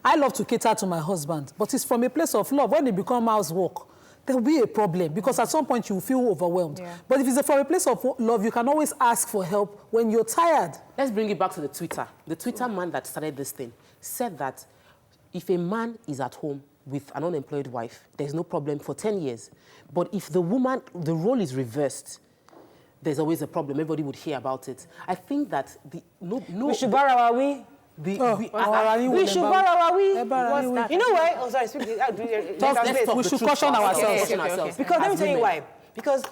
I love to cater to my husband, but it's from a place of love. When it becomes housework, there'll be a problem because at some point you feel overwhelmed. Yeah. But if it's from a place of love, you can always ask for help when you're tired. Let's bring it back to the Twitter. The Twitter man that started this thing said that if a man is at home with an unemployed wife, there's no problem for 10 years. But if the role is reversed, there's always a problem. Everybody would hear about it. I think that we should borrow our we. We should borrow our we. What's that? You know why? Oh, sorry. We should caution ourselves. Because let me tell you why. Because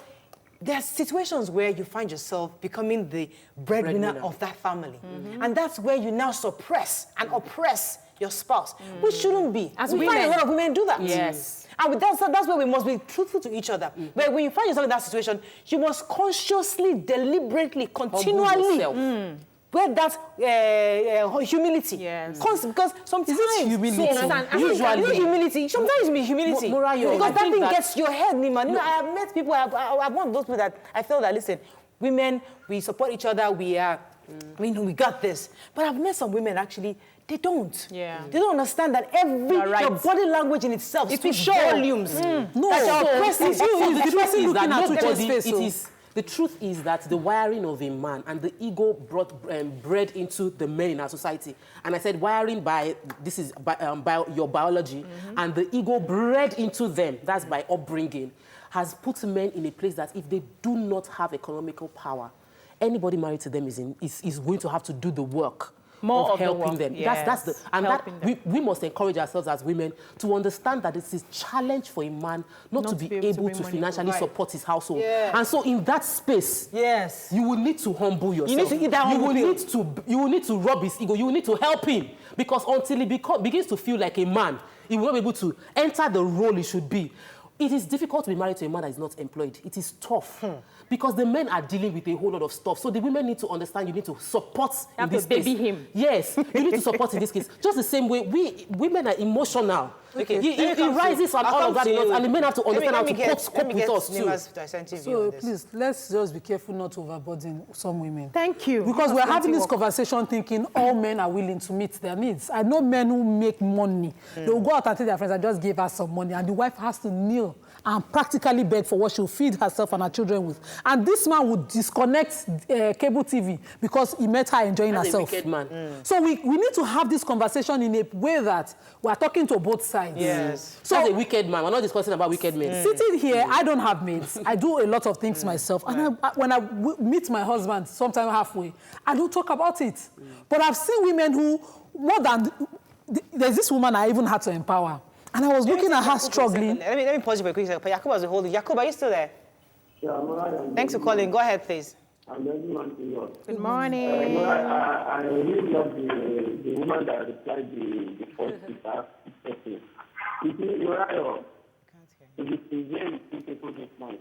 there are situations where you find yourself becoming the breadwinner of that family. And that's where you now suppress and oppress your spouse, which shouldn't be. As we find a lot of women do that. Yes. And that's where we must be truthful to each other. But when you find yourself in that situation, you must consciously, deliberately, continually wear that humility. Yes. Because sometimes humility. Usually humility. Sometimes it's humility. Because that thing gets your head, Nima. You know, I have met people. I'm one of those people that I feel that listen, women, we support each other. We we got this. But I've met some women actually. They don't. Yeah. They don't understand that your body language in itself speaks volumes. The truth is that the wiring of a man and the ego bred into the men in our society. And I said wiring by your biology, and the ego bred into them, that's by upbringing, has put men in a place that if they do not have economical power, anybody married to them is going to have to do the work. More of helping them. Yes. We must encourage ourselves as women to understand that it's a challenge for a man not to be able to financially support his household. Yes. And so in that space, you will need to humble yourself. You need to eat that you will need to rub his ego. You will need to help him, because until he begins to feel like a man, he will not be able to enter the role he should be. It is difficult to be married to a man that is not employed. It is tough. Because the men are dealing with a whole lot of stuff. So the women need to understand you need to support in this case. Baby him. Yes, you need to support in this case. Just the same way, women are emotional. Okay. He rises and all of that, and the men have to understand how to cope with us too. So please, let's just be careful not to overburden some women. Thank you. Because we're having this conversation thinking all men are willing to meet their needs. I know men who make money. They will go out and tell their friends, I just gave her some money, and the wife has to kneel and practically beg for what she'll feed herself and her children with. And this man would disconnect cable TV because he met her enjoying herself. A wicked man. So we need to have this conversation in a way that we're talking to both sides. Yes. So that's a wicked man. We're not discussing about wicked men. Sitting here, I don't have mates. I do a lot of things myself. And when I meet my husband, sometime halfway, I don't talk about it. But I've seen women who, there's this woman I even had to empower. And I was looking at her struggling. Let me pause you for a quick second. Yakubu was holding. Yakubu, are you still there? Yeah, I'm right. Thanks for calling. Go ahead, please. Good morning. I really love the woman that replied the first speaker. It is Uriah. It is very difficult this morning.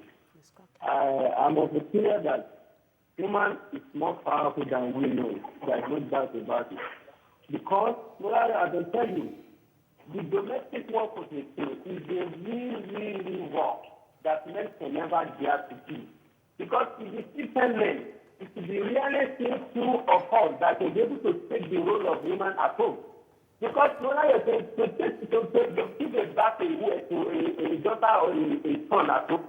I'm of the opinion that woman is more powerful than we know. There's no doubt about it. Because, Uriah, I can tell you, the domestic work of the state is a really work that men can never dare to do. Because if you see 10 men, it is the reality two of us that will be able to take the role of women at home. Because to give a back to a daughter or a son at home.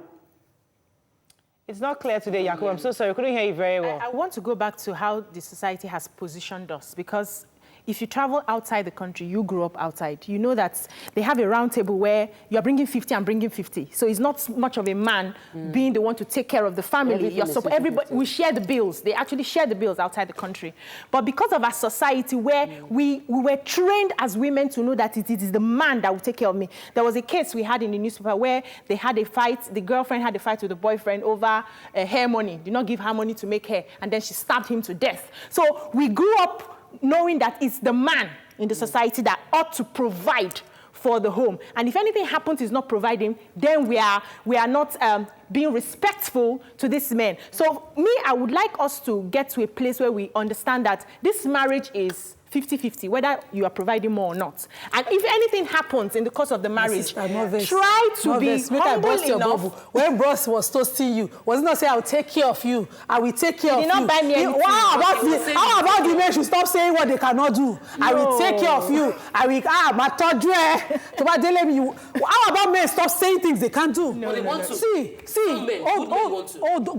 It's not clear today, Yakubu. I'm so sorry. I couldn't hear you very well. I want to go back to how the society has positioned us, because if you travel outside the country, you grew up outside, you know that they have a round table where you're bringing 50 and bringing 50. So it's not much of a man being the one to take care of the family. Everybody, we share the bills. They actually share the bills outside the country. But because of our society where we were trained as women to know that it is the man that will take care of me. There was a case we had in the newspaper where they had a fight. The girlfriend had a fight with the boyfriend over hair money. Did not give her money to make hair. And then she stabbed him to death. So we grew up knowing that it's the man in the society that ought to provide for the home. And if anything happens, he's not providing, then we are not being respectful to this man. So I would like us to get to a place where we understand that this marriage is 50-50, whether you are providing more or not. And if anything happens in the course of the marriage, try to be humble enough. When boss was toasting you, was it not say, I'll take care of you, I will take care of you? He did not buy me anything. How about the men should stop saying what they cannot do? No. I will take care of you. I will, how about men stop saying things they can't do? No, they want to. See,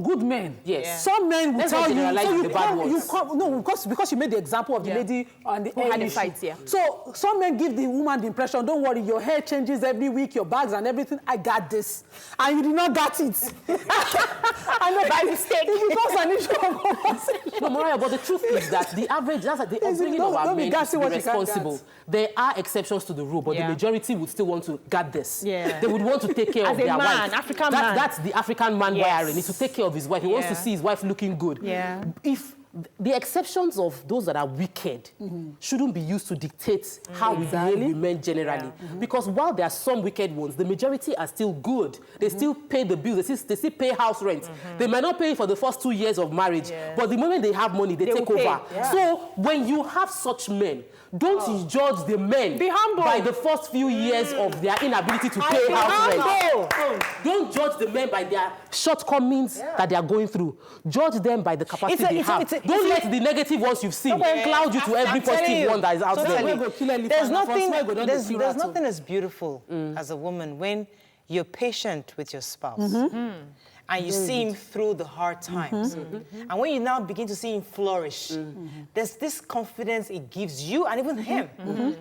good men. Yes. Some men will tell you, so because you made the example of the lady and the had a fight here. So some men give the woman the impression, don't worry, your hair changes every week, your bags and everything, I got this. And you did not get it. I know by mistake. It becomes an issue of conversation. No, Mariah, but the truth is that the average, that's like the upbringing of our men is to be responsible. There are exceptions to the rule, but the majority would still want to guard this. Yeah. They would want to take care of their wife. African man. That's the African man wiring. He's to take care of his wife. He wants to see his wife looking good. Yeah. If the exceptions of those that are wicked shouldn't be used to dictate how we behave women generally. Because while there are some wicked ones, the majority are still good. They still pay the bills. They still pay house rent. They might not pay for the first 2 years of marriage, but the moment they have money, they take over. So when you have such men, don't judge the men by the first few years of their inability to pay house rent. Don't judge the men by their shortcomings that they are going through. Judge them by the capacity they have. Don't let the negative ones you've seen cloud you to every positive one that is out there. There's nothing as beautiful as a woman when you're patient with your spouse. And you see him through the hard times. And when you now begin to see him flourish, there's this confidence it gives you and even him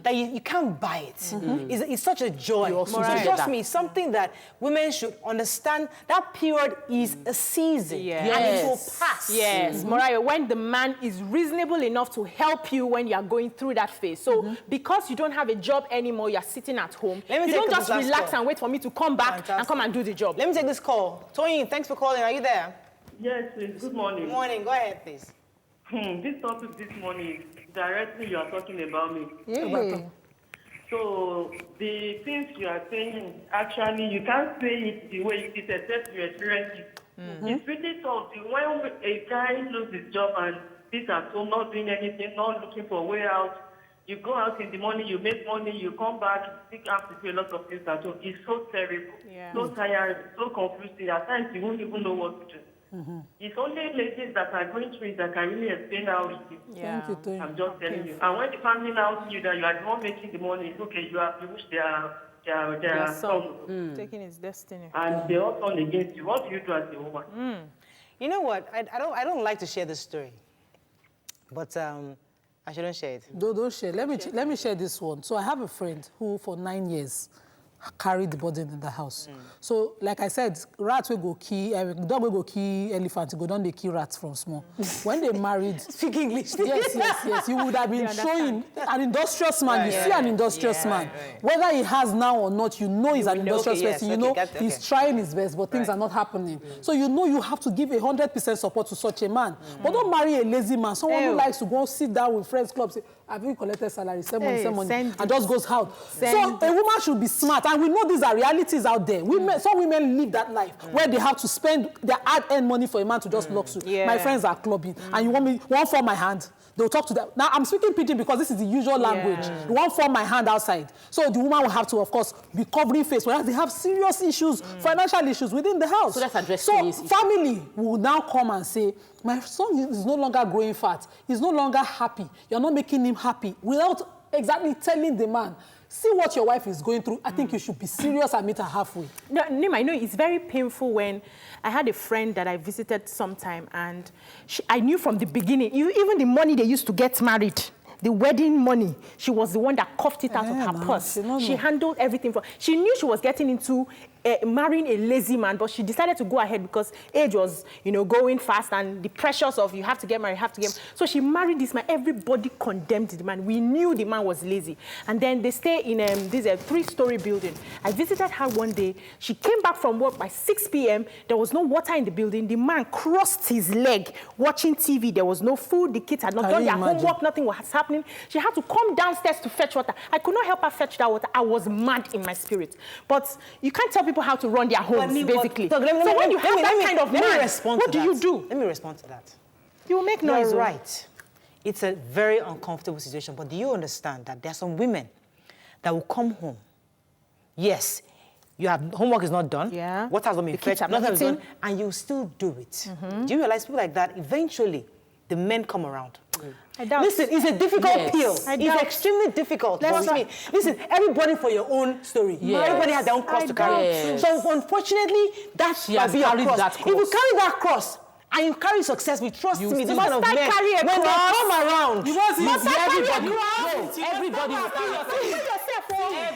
that you can't buy it. It's such a joy. So trust me, it's something that women should understand. That period is a season and it will pass. Yes, Mariah, when the man is reasonable enough to help you when you are going through that phase. So because you don't have a job anymore, you're sitting at home, you don't just relax and wait for me to come back and come and do the job. Let me take this call. Tony, thanks for calling. Are you there? Yes, please. Good morning. Good morning. Go ahead, please. This topic this morning, directly you are talking about me. Yeah. So the things you are saying, actually, you can't say it the way it is, except you experience it. It's really tough. When a guy loses his job and sits at home, not doing anything, not looking for a way out, you go out in the morning, you make money, you come back, you still have to do a lot of things at home. It's so terrible, so tiring, so confusing. At times, you won't even know what to do. It's only ladies that are going through it that can really explain how it is. Thank you, Tony. I'm just telling you. And when the family now see you that you are the one making the money, it's okay, you wish their son taking his destiny. And they all turn against you. What do you do as a woman? You know what? I don't like to share this story, but I shouldn't share it. Don't share. Let me share this one. So I have a friend who, for 9 years, carried the burden in the house. So, like I said, rats will go key, dog will go key elephant, go down the key rats from small. When they married... Speak English. Yes. You would have been showing an industrious man. You see an industrious man. Whether he has now or not, you know he's an industrious person. You know he's trying his best, but things are not happening. So you know you have to give 100% support to such a man. But don't marry a lazy man. Someone who likes to go sit down with friends clubs, say, have you collected salary? Send money, and just goes out. So a woman should be smart. And we know these are realities out there. Some women live that life where they have to spend their hard-earned money for a man to just love you. My friends are clubbing, and you want for my hand. They'll talk to them. Now, I'm speaking pidgin because this is the usual language. You want for my hand outside. So the woman will have to, of course, be covering face, whereas they have serious issues, financial issues within the house. So let's address family will now come and say, my son is no longer growing fat. He's no longer happy. You're not making him happy. Without exactly telling the man, see what your wife is going through. I think you should be serious and meet her halfway. No, Nima, I know it's very painful when I had a friend that I visited sometime, and I knew from the beginning, even the money they used to get married, the wedding money, she was the one that coughed it out of her purse. She handled everything. She knew she was getting into marrying a lazy man, but she decided to go ahead because age was, going fast, and the pressures of you have to get married, So she married this man. Everybody condemned the man. We knew the man was lazy. And then they stay in this 3-story building. I visited her one day. She came back from work by 6 p.m. There was no water in the building. The man crossed his leg watching TV. There was no food. The kids had not done their homework. Nothing was happening. She had to come downstairs to fetch water. I could not help her fetch that water. I was mad in my spirit. But you can't tell people how to run their homes, basically. So when you have that kind of man, what do you do? Let me respond to that. You will make noise. You're right. it's a very uncomfortable situation. But do you understand that there are some women that will come home? Yes, homework is not done. Yeah. What has not been fetched, nothing is done, and you still do it. Do you realize people like that, eventually, the men come around? Listen, it's a difficult pill. It's extremely difficult. Listen, everybody for your own story. Everybody has their own cross to carry. So unfortunately, that might be your cross. If you carry that cross, and you carry success, trust me, this kind of men, when they come around, everybody will carry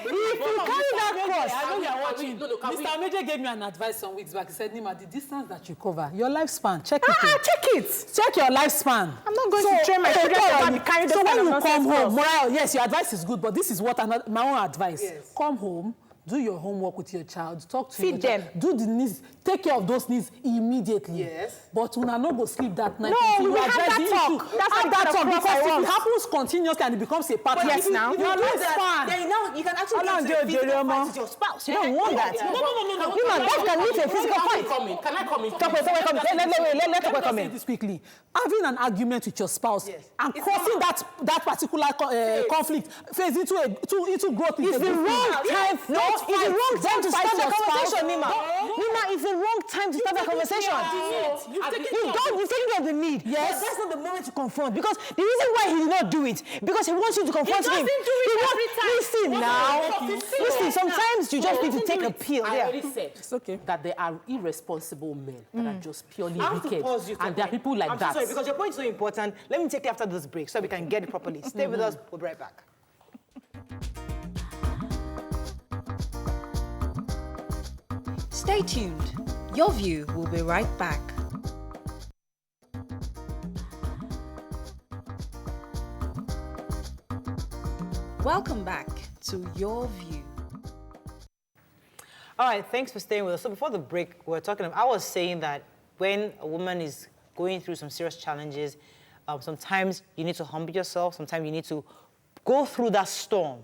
if you carry that cross. I know you are watching. Mr. Major gave me an advice some weeks back. He said, Nima, the distance that you cover, your lifespan, check it. Check it. Check your lifespan. I'm not going to train my children to carry so when you come home, yes, your advice is good, but this is what my own advice. Yes. Come home, do your homework with your child, talk to feed them, do the needs, take care of those needs immediately. Yes. But when I not go sleep that night, no, we have that talk. That's not that talk because if it happens continuously and it becomes a pattern. Yes, now you can actually get a physical fight with your spouse. You don't want that. No. You know that can lead to a physical fight. Can I come in? Let's come in. This quickly. Having an argument with your spouse and crossing that particular conflict phase into growth is the wrong time. It's the wrong time to start the conversation, Nima. Nima, it's the wrong time to start the conversation. You've taken care of the need. Yes. But that's not the moment to confront. Because the reason why he did not do it, because he wants you to confront him. He doesn't do it every time. Listen now. Listen, sometimes you just need to take a pill. I already said that there are irresponsible men that are just purely wicked. And there are people like that. Sorry, because your point is so important. Let me take it after this break so we can get it properly. Stay with us. We'll be right back. Stay tuned. Your View will be right back. Welcome back to Your View. All right, thanks for staying with us. So before the break, I was saying that when a woman is going through some serious challenges, sometimes you need to humble yourself. Sometimes you need to go through that storm,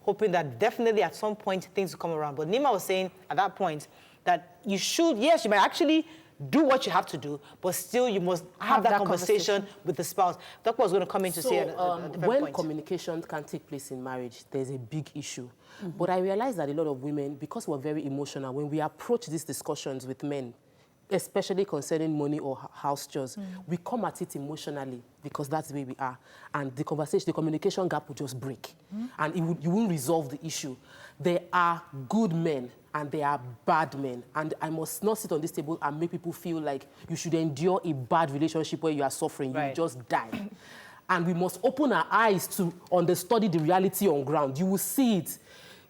hoping that definitely at some point things will come around. But Nima was saying at that point that you might actually do what you have to do, but still you must have that conversation with the spouse. That's what I was going to come in to say at a different when point. communication can take place in marriage, there's a big issue. But I realize that a lot of women, because we're very emotional, when we approach these discussions with men, especially concerning money or house chores, we come at it emotionally because that's the way we are. And the communication gap will just break. And you won't resolve the issue. There are good men and there are bad men. And I must not sit on this table and make people feel like you should endure a bad relationship where you are suffering. You will just die. And we must open our eyes to understudy the reality on ground. You will see it.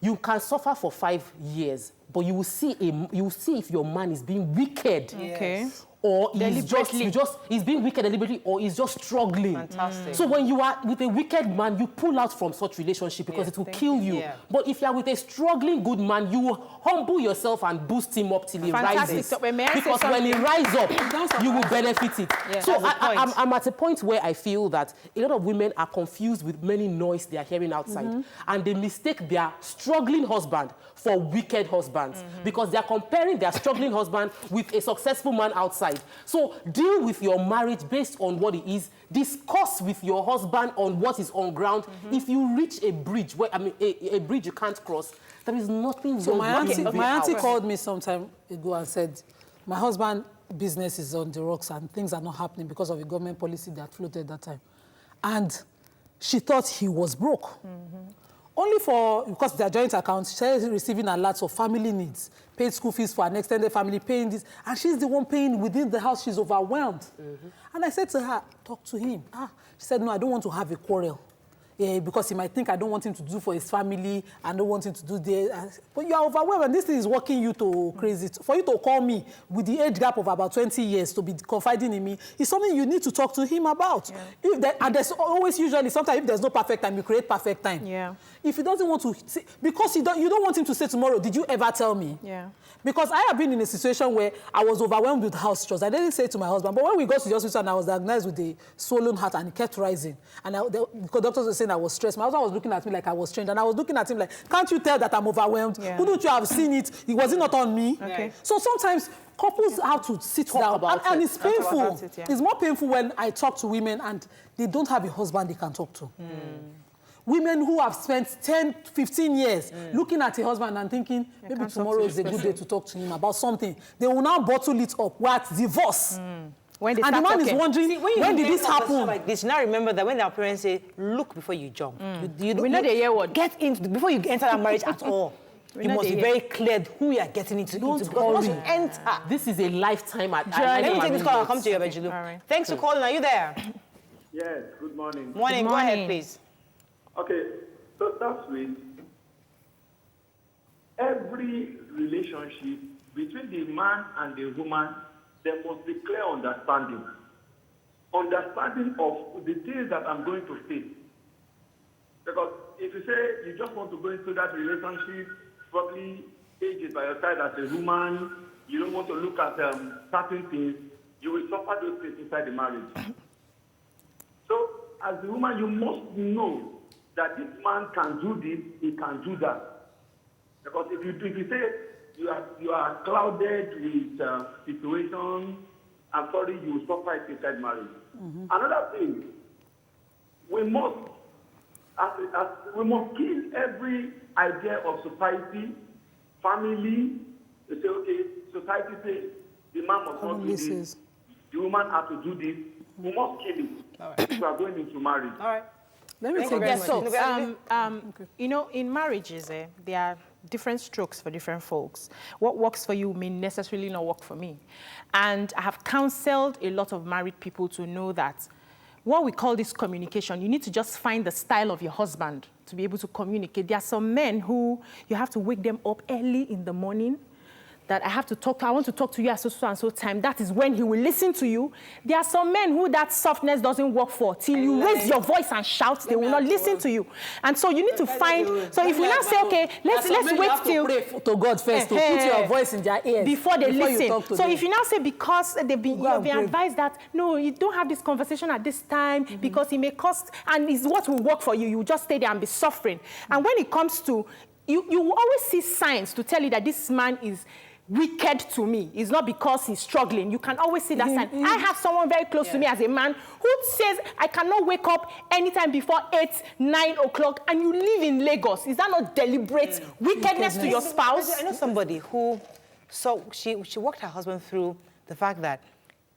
You can suffer for 5 years, but you will see if your man is being wicked. Okay. Or he's being wicked deliberately, or he's just struggling. Fantastic. So when you are with a wicked man, you pull out from such relationship because it will kill you. But if you are with a struggling good man, you will humble yourself and boost him up till he rises. So because when he rises up, you will benefit it. So I'm at a point where I feel that a lot of women are confused with many noise they are hearing outside, and they mistake their struggling husband for wicked husbands because they are comparing their struggling husband with a successful man outside. So deal with your marriage based on what it is. Discuss with your husband on what is on ground. If you reach a bridge, a bridge you can't cross, there is nothing wrong. So my auntie called me some time ago and said, my husband's business is on the rocks and things are not happening because of a government policy that floated at that time. And she thought he was broke. Only because they're joint accounts, she's receiving a lot of family needs, paid school fees for an extended family, paying this, and she's the one paying within the house. She's overwhelmed. And I said to her, talk to him. She said, no, I don't want to have a quarrel. Because he might think I don't want him to do for his family, I don't want him to do this. But you are overwhelmed, and this thing is working you to crazy. For you to call me with the age gap of about 20 years to be confiding in me is something you need to talk to him about. And there's always, usually, sometimes if there's no perfect time, you create perfect time. If he doesn't want to, because you don't want him to say tomorrow, did you ever tell me? Because I have been in a situation where I was overwhelmed with house chores. I didn't say to my husband, but when we got to the hospital and I was diagnosed with a swollen heart and it kept rising, and the doctors were saying I was stressed, my husband was looking at me like I was strange, and I was looking at him like, can't you tell that I'm overwhelmed? Couldn't you have seen it? Was it not on me? So sometimes couples have to sit down, and it's painful. It's more painful when I talk to women and they don't have a husband they can talk to. Women who have spent 10, 15 years looking at a husband and thinking, maybe tomorrow is a good day to talk to him about something. They will now bottle it up. We're at divorce. When and the man is wondering, when did this happen? Like this, now remember that when our parents say, look before you jump. We know the year word. Get into, before you enter that marriage at all. You must be very clear who you are getting into. Once you enter. This is a lifetime journey. Let me take this call. I'll come to you, Bejilu. Right. Thanks for calling. Are you there? Yes, good morning. Morning. Go ahead, please. Okay, so start with every relationship between the man and the woman, there must be clear understanding. Understanding of the things that I'm going to face. Because if you say you just want to go into that relationship, probably age is by your side as a woman, you don't want to look at certain things, you will suffer those things inside the marriage. So, as a woman, you must know that this man can do this, he can do that. Because if you say you are clouded with situations, I'm sorry, you will suffer it inside marriage. Another thing, we must kill every idea of society, family. You say, okay, society says the man must not do this, the woman has to do this. We must kill it if we are going into marriage. All right. Let me take this. So, you know, in marriages, there are different strokes for different folks. What works for you may necessarily not work for me. And I have counseled a lot of married people to know that what we call this communication, you need to just find the style of your husband to be able to communicate. There are some men who you have to wake them up early in the morning, that I want to talk to you at so and so time. That is when he will listen to you. There are some men who that softness doesn't work for. Till you raise your voice and shout, they will not listen to you. And so you need to find, so if we now say, okay, let's wait till... pray to God first, to put your voice in their ears. Before they listen. So if you now say, because you've been advised that, no, you don't have this conversation at this time, because it may cost, and it's what will work for you. You just stay there and be suffering. And when it comes to, you will always see signs to tell you that this man is wicked to me. It's not because he's struggling. You can always see that sign. I have someone very close to me as a man who says, I cannot wake up anytime before 8, 9 o'clock, and you live in Lagos. Is that not deliberate wickedness to your spouse? I know somebody who, she walked her husband through the fact that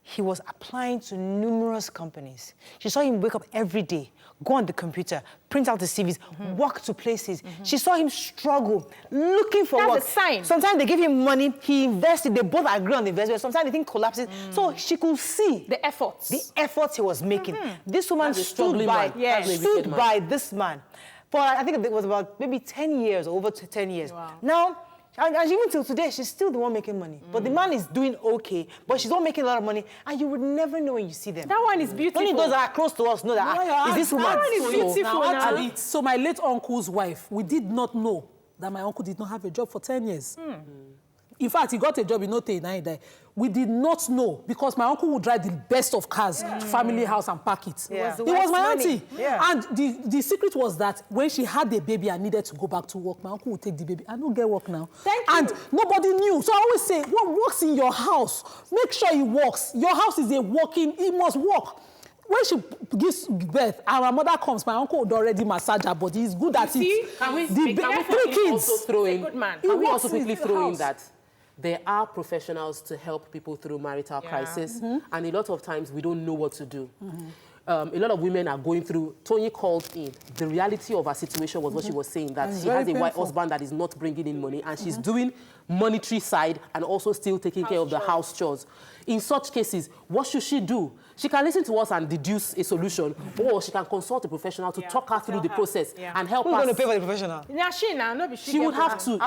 he was applying to numerous companies. She saw him wake up every day, go on the computer, print out the CVs, walk to places. She saw him struggle, looking for work. That's a sign. Sometimes they give him money, he invested, they both agree on the investment. Sometimes the thing collapses. So she could see the efforts. The efforts he was making. This woman stood by this man for, I think it was about maybe 10 years, over 10 years. Wow. Now, and even till today, she's still the one making money. But the man is doing okay, but she's not making a lot of money, and you would never know when you see them. That one is beautiful. Only those that are close to us know that, is this woman? That one is beautiful. So my late uncle's wife, we did not know that my uncle did not have a job for 10 years. In fact, he got a job in Note and he died. We did not know, because my uncle would drive the best of cars to family house and park it. It was my auntie. And the secret was that when she had the baby and needed to go back to work, my uncle would take the baby. I don't get work now. And nobody knew. So I always say, what works in your house, make sure it works. Your house is a working, it must work. When she gives birth, our mother comes, my uncle would already massage her body. He's good at it. Can we 3 kids. Can we also quickly throw in that there are professionals to help people through marital crisis, and a lot of times we don't know what to do. A lot of women are going through. Tony called in. The reality of her situation was what she was saying, that she has a white husband that is not bringing in money, and she's doing monetary side and also still taking care of the house chores. In such cases, what should she do? She can listen to us and deduce a solution, or she can consult a professional to talk her through the process and help us. Who's going to pay for the professional? She would have to.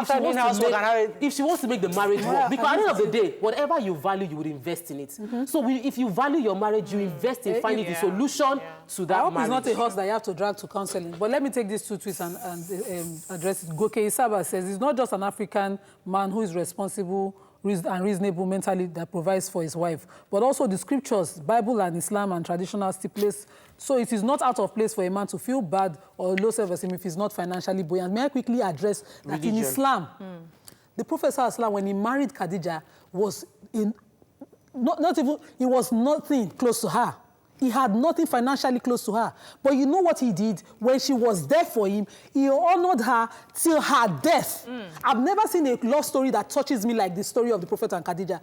If she wants to make the marriage work. Because at the end of the day, whatever you value, you would invest in it. So if you value your marriage, you invest in finding the solution to that I hope marriage. it's not a horse that you have to drag to counseling. But let me take these 2 tweets and address it. Goke Isaba says, it's not just an African man who is responsible and reasonable mentally that provides for his wife, but also the scriptures, Bible and Islam and traditional stipulates. So it is not out of place for a man to feel bad or low self-esteem if he's not financially buoyant. May I quickly address that in Islam, the Prophet ﷺ, when he married Khadija, was not even, he was nothing close to her. He had nothing financially close to her. But you know what he did? When she was there for him, he honored her till her death. I've never seen a love story that touches me like the story of the Prophet and Khadija.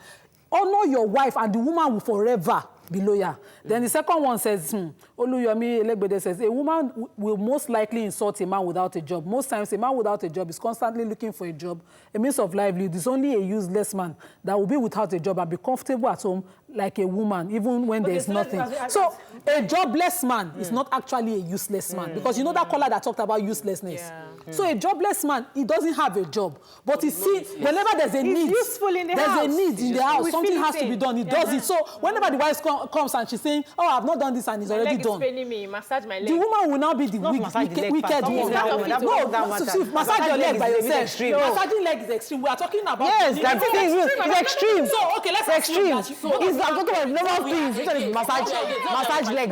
Honor your wife and the woman will forever be loyal. Then the second one says, Oluyomi Elegbede says, a woman will most likely insult a man without a job. Most times, a man without a job is constantly looking for a job, a means of livelihood. It's only a useless man that will be without a job and be comfortable at home like a woman, even when there's nothing. So a jobless man is not actually a useless man, because you know that caller that talked about uselessness. So a jobless man, he doesn't have a job, but he sees whenever there's a need, useful in the house. There's a need in the house, something has to be done, he does it. So whenever the wife comes and she's saying, oh, I've not done this and it's already done. My leg is paining me, massage my leg. The woman will now be the wicked one. Massage your leg by yourself. Massaging leg is extreme. We are talking about... Yes, that's it's extreme. So, okay, let's extreme. I'm talking about normal things. This one is massage leg.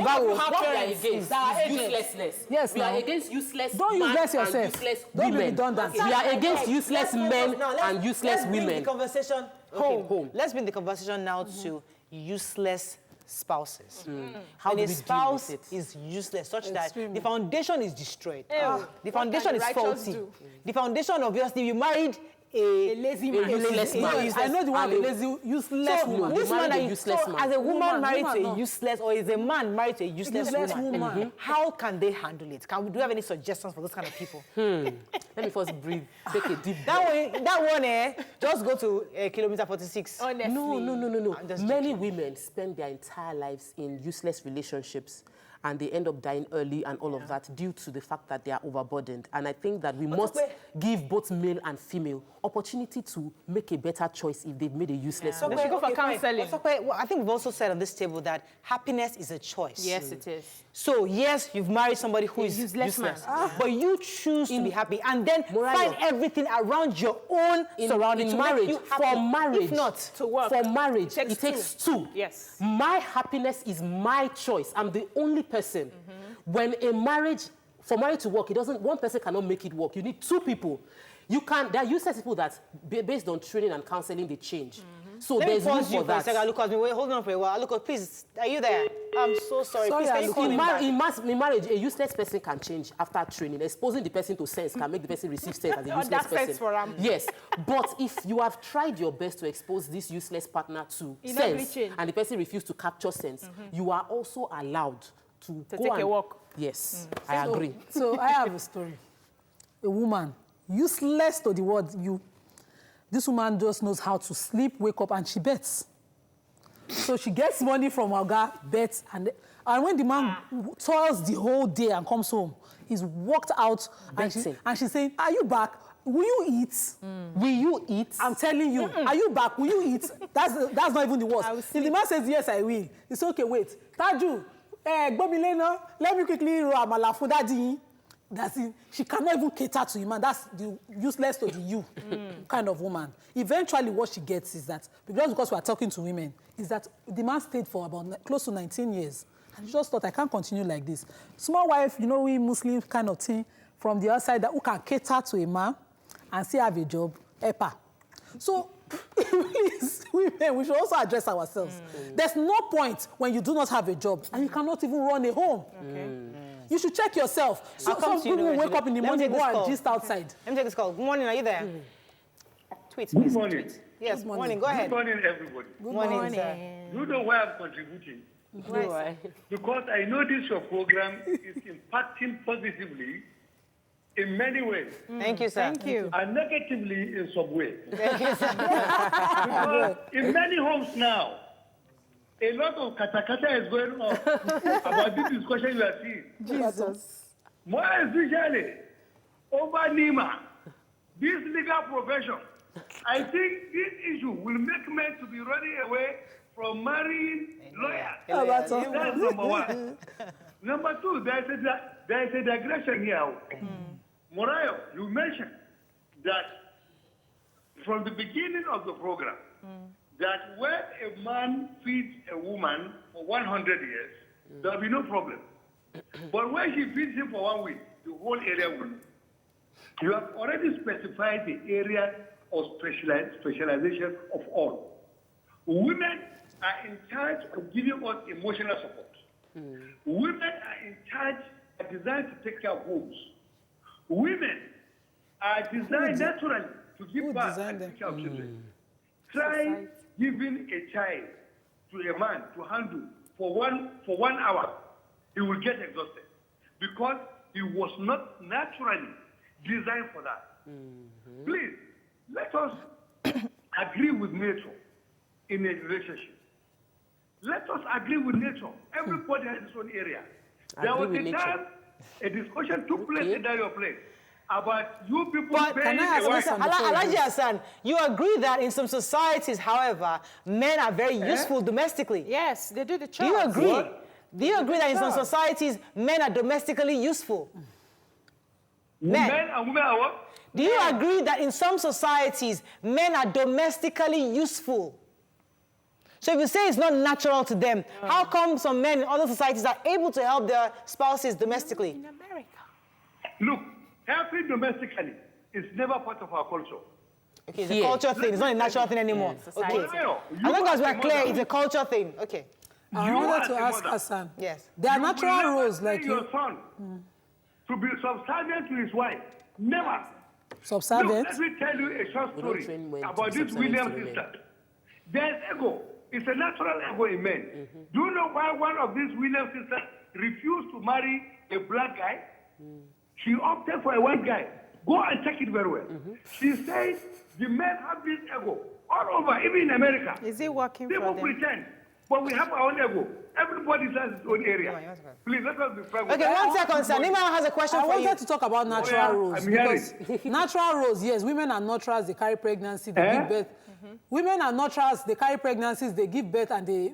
Uselessness. Yes, we are against useless Don't useless yourself. Useless Don't be women. redundant. We are against useless men and useless women. Let's bring the conversation home. Let's bring the conversation now to useless spouses. How when do a we spouse deal with it? is useless, such that the foundation is destroyed. The foundation is righteous faulty. do? The foundation, obviously, you married a lazy man. Useless man. I know the one, a lazy, useless woman. This man, as a woman married to a useless, or is a man married to a useless woman, how can they handle it? Do you have any suggestions for those kind of people? Let me first breathe. Take a deep breath. That one, just go to kilometer 46. Honestly. No. Many women spend their entire lives in useless relationships, and they end up dying early and all of that due to the fact that they are overburdened. And I think that we must give both male and female opportunity to make a better choice if they've made a useless They should go for counseling. Well, I think we've also said on this table that happiness is a choice. Yes, it is. So, yes, you've married somebody who is useless. But you choose to be happy and then find everything around your own surroundings to make you happy. For marriage, if not, to work. For marriage, it takes two. Yes. My happiness is my choice. I'm the only person. When a marriage, for marriage to work, one person cannot make it work. You need two people. There are useless people that, based on training and counseling, they change. So Let there's me room pause you for that. a second. Look at me. Wait, hold on for a while. Look, please, are you there? I'm so sorry. Please, can you call him back? In marriage, a useless person can change after training. Exposing the person to sense can make the person receive sense as a useless person. Sense for him. Yes, but if you have tried your best to expose this useless partner to sense, and the person refused to capture sense, you are also allowed to go take a walk. Yes, I agree. So I have a story. A woman, useless to the world, this woman just knows how to sleep, wake up, and she bets. So she gets money from her guy, bets, and when the man toils the whole day and comes home, he's walked out, and she's saying, are you back? Will you eat? Will you eat? I'm telling you, are you back? Will you eat? That's not even the worst. If the man says, yes, I will, it's okay, wait. Taju, let me quickly roll amala for daddy. That's it. She cannot even cater to him, and that's the useless to the you kind of woman. Eventually, what she gets is that, because we are talking to women, is that the man stayed for about close to 19 years. And she just thought, I can't continue like this. Small wife, we Muslim kind of thing, from the outside, that who can cater to a man and still have a job, EPA. So, please, women, we should also address ourselves. There's no point when you do not have a job and you cannot even run a home. You should check yourself. So some people wake up in the morning, go and gist outside. Let me take this call. Good morning, are you there? Tweet, please. Good morning. Tweet. Yes, good morning. Go ahead. Good morning, everybody. Good morning, sir. You know why I'm contributing? Why? Because I know this your program is impacting positively in many ways. Thank you, sir. Thank you. And negatively in some way. Thank you, sir. Because in many homes now, a lot of katakata is going on about this discussion you are seeing. Jesus. More especially over NEMA, this legal profession. I think this issue will make men to be running away from marrying lawyers. That's number one. Number two, there is a digression here. Morayo, you mentioned that from the beginning of the program, that when a man feeds a woman for 100 years, there'll be no problem. But when she feeds him for 1 week, the whole area will. You have already specified the area or specialization of all. Women are in charge of giving us emotional support. Women are in charge, are designed to take care of homes. Women are designed naturally to give birth and take care of children. Try giving a child to a man to handle for one hour, he will get exhausted because he was not naturally designed for that. Please, let us agree with nature in a relationship. Let us agree with nature. Everybody has his own area. There was a time a discussion took place in your place about you people paying a wife. Alhaji Hassan, you agree that in some societies, however, men are very useful domestically? Yes, they do the chores. Do you agree? What? Do you agree that in some societies, men are domestically useful? Men and women are what? Do you agree that in some societies, men are domestically useful? So if you say it's not natural to them, how come some men in other societies are able to help their spouses domestically? In America. Look, helping domestically is never part of our culture. Okay, it's a culture thing. It's not a natural thing anymore. Okay. As long as we're clear, it's a culture thing. Okay. I wanted to ask Hassan. Yes. There are natural roles like your son to be subservient to his wife. Never. Subservient? Look, let me tell you a short story about this Williams sister. There's ego. It's a natural ego in men. Do you know why one of these Williams sisters refused to marry a black guy? She opted for a white guy. Go and check it very well. She said the men have this ego all over, even in America. Is it working for them? People pretend, but we have our own ego. Everybody has his own area. Please, let us be frank. Okay, 1 second, sir. Nima has a question for you. I wanted to talk about natural roles. Because natural roles, yes, women are naturals, they carry pregnancy, they give birth. Women are naturals, they carry pregnancies, they give birth, and they,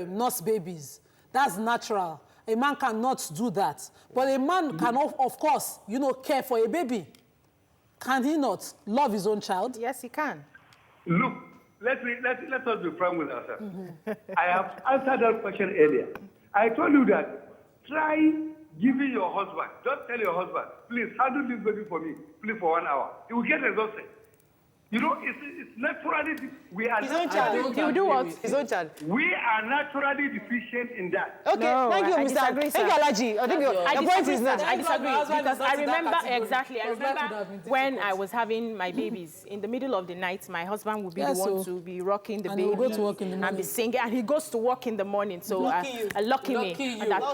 nurse babies. That's natural. A man cannot do that. But a man can, of course, care for a baby. Can he not love his own child? Yes, he can. Look, let us be frank with ourselves. I have answered that question earlier. I told you that try giving your husband, just tell your husband, please handle this baby for me, please for 1 hour. He will get exhausted. It's naturally, we are his own child. He will do what? His own child. We are naturally deficient in that. Okay, thank you, Mr. Thank you, Alhaji. I think your point is not. I disagree because I remember exactly. I remember when I was having my babies. In the middle of the night, my husband would be the one to be rocking the baby. And he go to work in the morning. And be singing, and he goes to work in the morning. So lucky me.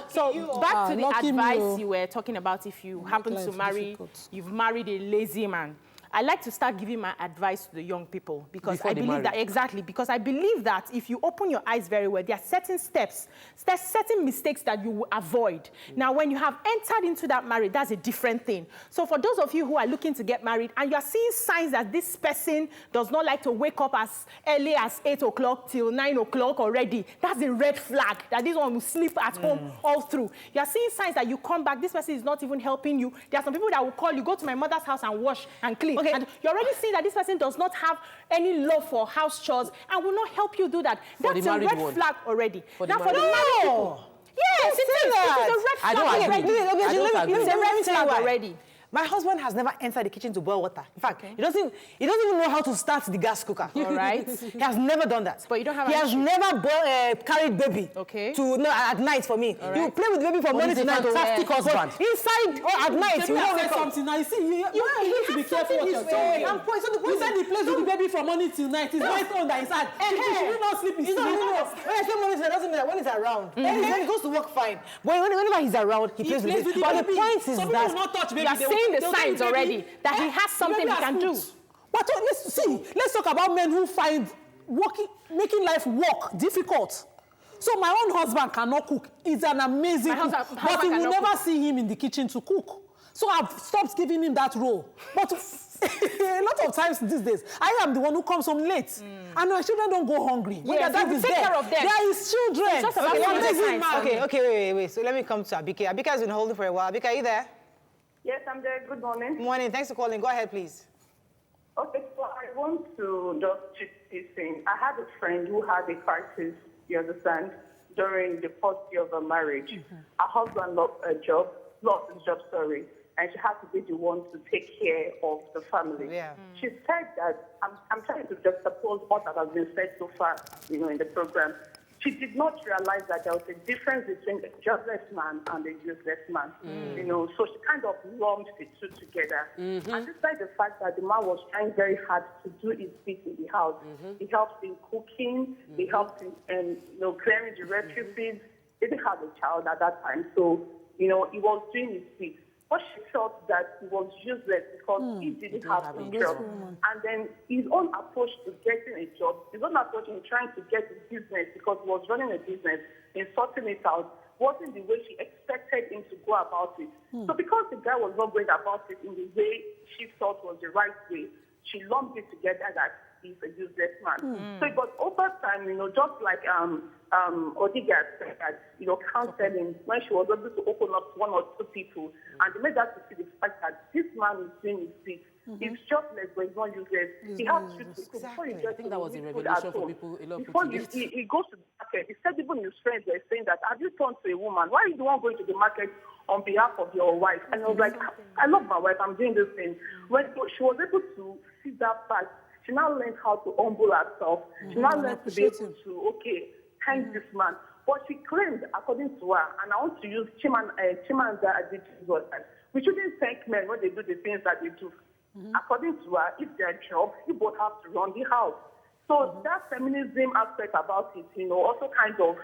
So back to the advice you were talking about. If you happen to marry, you've married a lazy man. I like to start giving my advice to the young people because I believe that, because I believe that if you open your eyes very well, there are certain steps, there's certain mistakes that you will avoid. Now, when you have entered into that marriage, that's a different thing. So for those of you who are looking to get married and you're seeing signs that this person does not like to wake up as early as 8 o'clock till 9 o'clock already, that's a red flag that this one will sleep at home all through. You're seeing signs that you come back, this person is not even helping you. There are some people that will call you, go to my mother's house and wash and clean. Okay. And you're already seeing that this person does not have any love for house chores and will not help you do that. That's a red flag already. Now for the married people. Yes, it is a red flag already. It's a red flag already. My husband has never entered the kitchen to boil water. In fact, he doesn't even know how to start the gas cooker. All right. He has never done that. But you don't have. He has never carried baby. Okay. At night for me. Right. He will play with the baby from morning to night. Fantastic husband. Inside or at night, you don't say something. Now you see, you need to be careful what you're saying. You said he plays with the baby from morning till night. It's my own that is sad. He should not sleep. When I say morning, it doesn't mean that when he's around. When he goes to work, fine. But whenever he's around, he plays with the baby. But the point is that people will not touch baby. You're saying the signs already that he has something he can do. But let's talk about men who find making life work difficult. So my own husband cannot cook. He's an amazing cook, but you will never see him in the kitchen to cook. So I've stopped giving him that role. But a lot of times these days, I am the one who comes home late. And my children don't go hungry. When their dad is there, they are his children. It's just about Okay, so let me come to Abike. Abike has been holding for a while. Abike, are you there? Yes, I'm there. Good morning. Morning. Thanks for calling. Go ahead, please. Okay, so I want to just chip this in. I had a friend who had a crisis, you understand, during the first year of her marriage. Her husband lost his job, and she had to be the one to take care of the family. Yeah. She said that, I'm trying to juxtapose what has been said so far, in the program. She did not realize that there was a difference between a jobless man and a useless man. So she kind of lumped the two together. And despite the fact that the man was trying very hard to do his bit in the house, he helped in cooking, he helped in clearing the refuse. He didn't have a child at that time, so he was doing his bit. But she felt that he was useless because he didn't have a job. And then his own approach to getting a job, his own approach in trying to get a business, because he was running a business, in sorting it out, wasn't the way she expected him to go about it. So because the guy was not going about it in the way she thought was the right way, she lumped it together that he's a useless man. So, but over time, just like Odiga said that, counseling, when she was able to open up to one or two people, and they made her to see the fact that this man is doing his bit. He's jobless, but he's not useless. He has to before you get. I think that was a revelation for people. A lot of before people he goes to the market, he said even his friends were saying that, have you turned to a woman? Why are you the one going to the market on behalf of your wife? And I was like, I love my wife, I'm doing this thing. When she was able to see that fact, she now learned how to humble herself. She now learned to be able to, thank this man. But she claimed, according to her, and I want to use Chimamanda Adichie's words, we shouldn't thank men when they do the things that they do. According to her, it's their job, you both have to run the house. So that feminism aspect about it, also kind of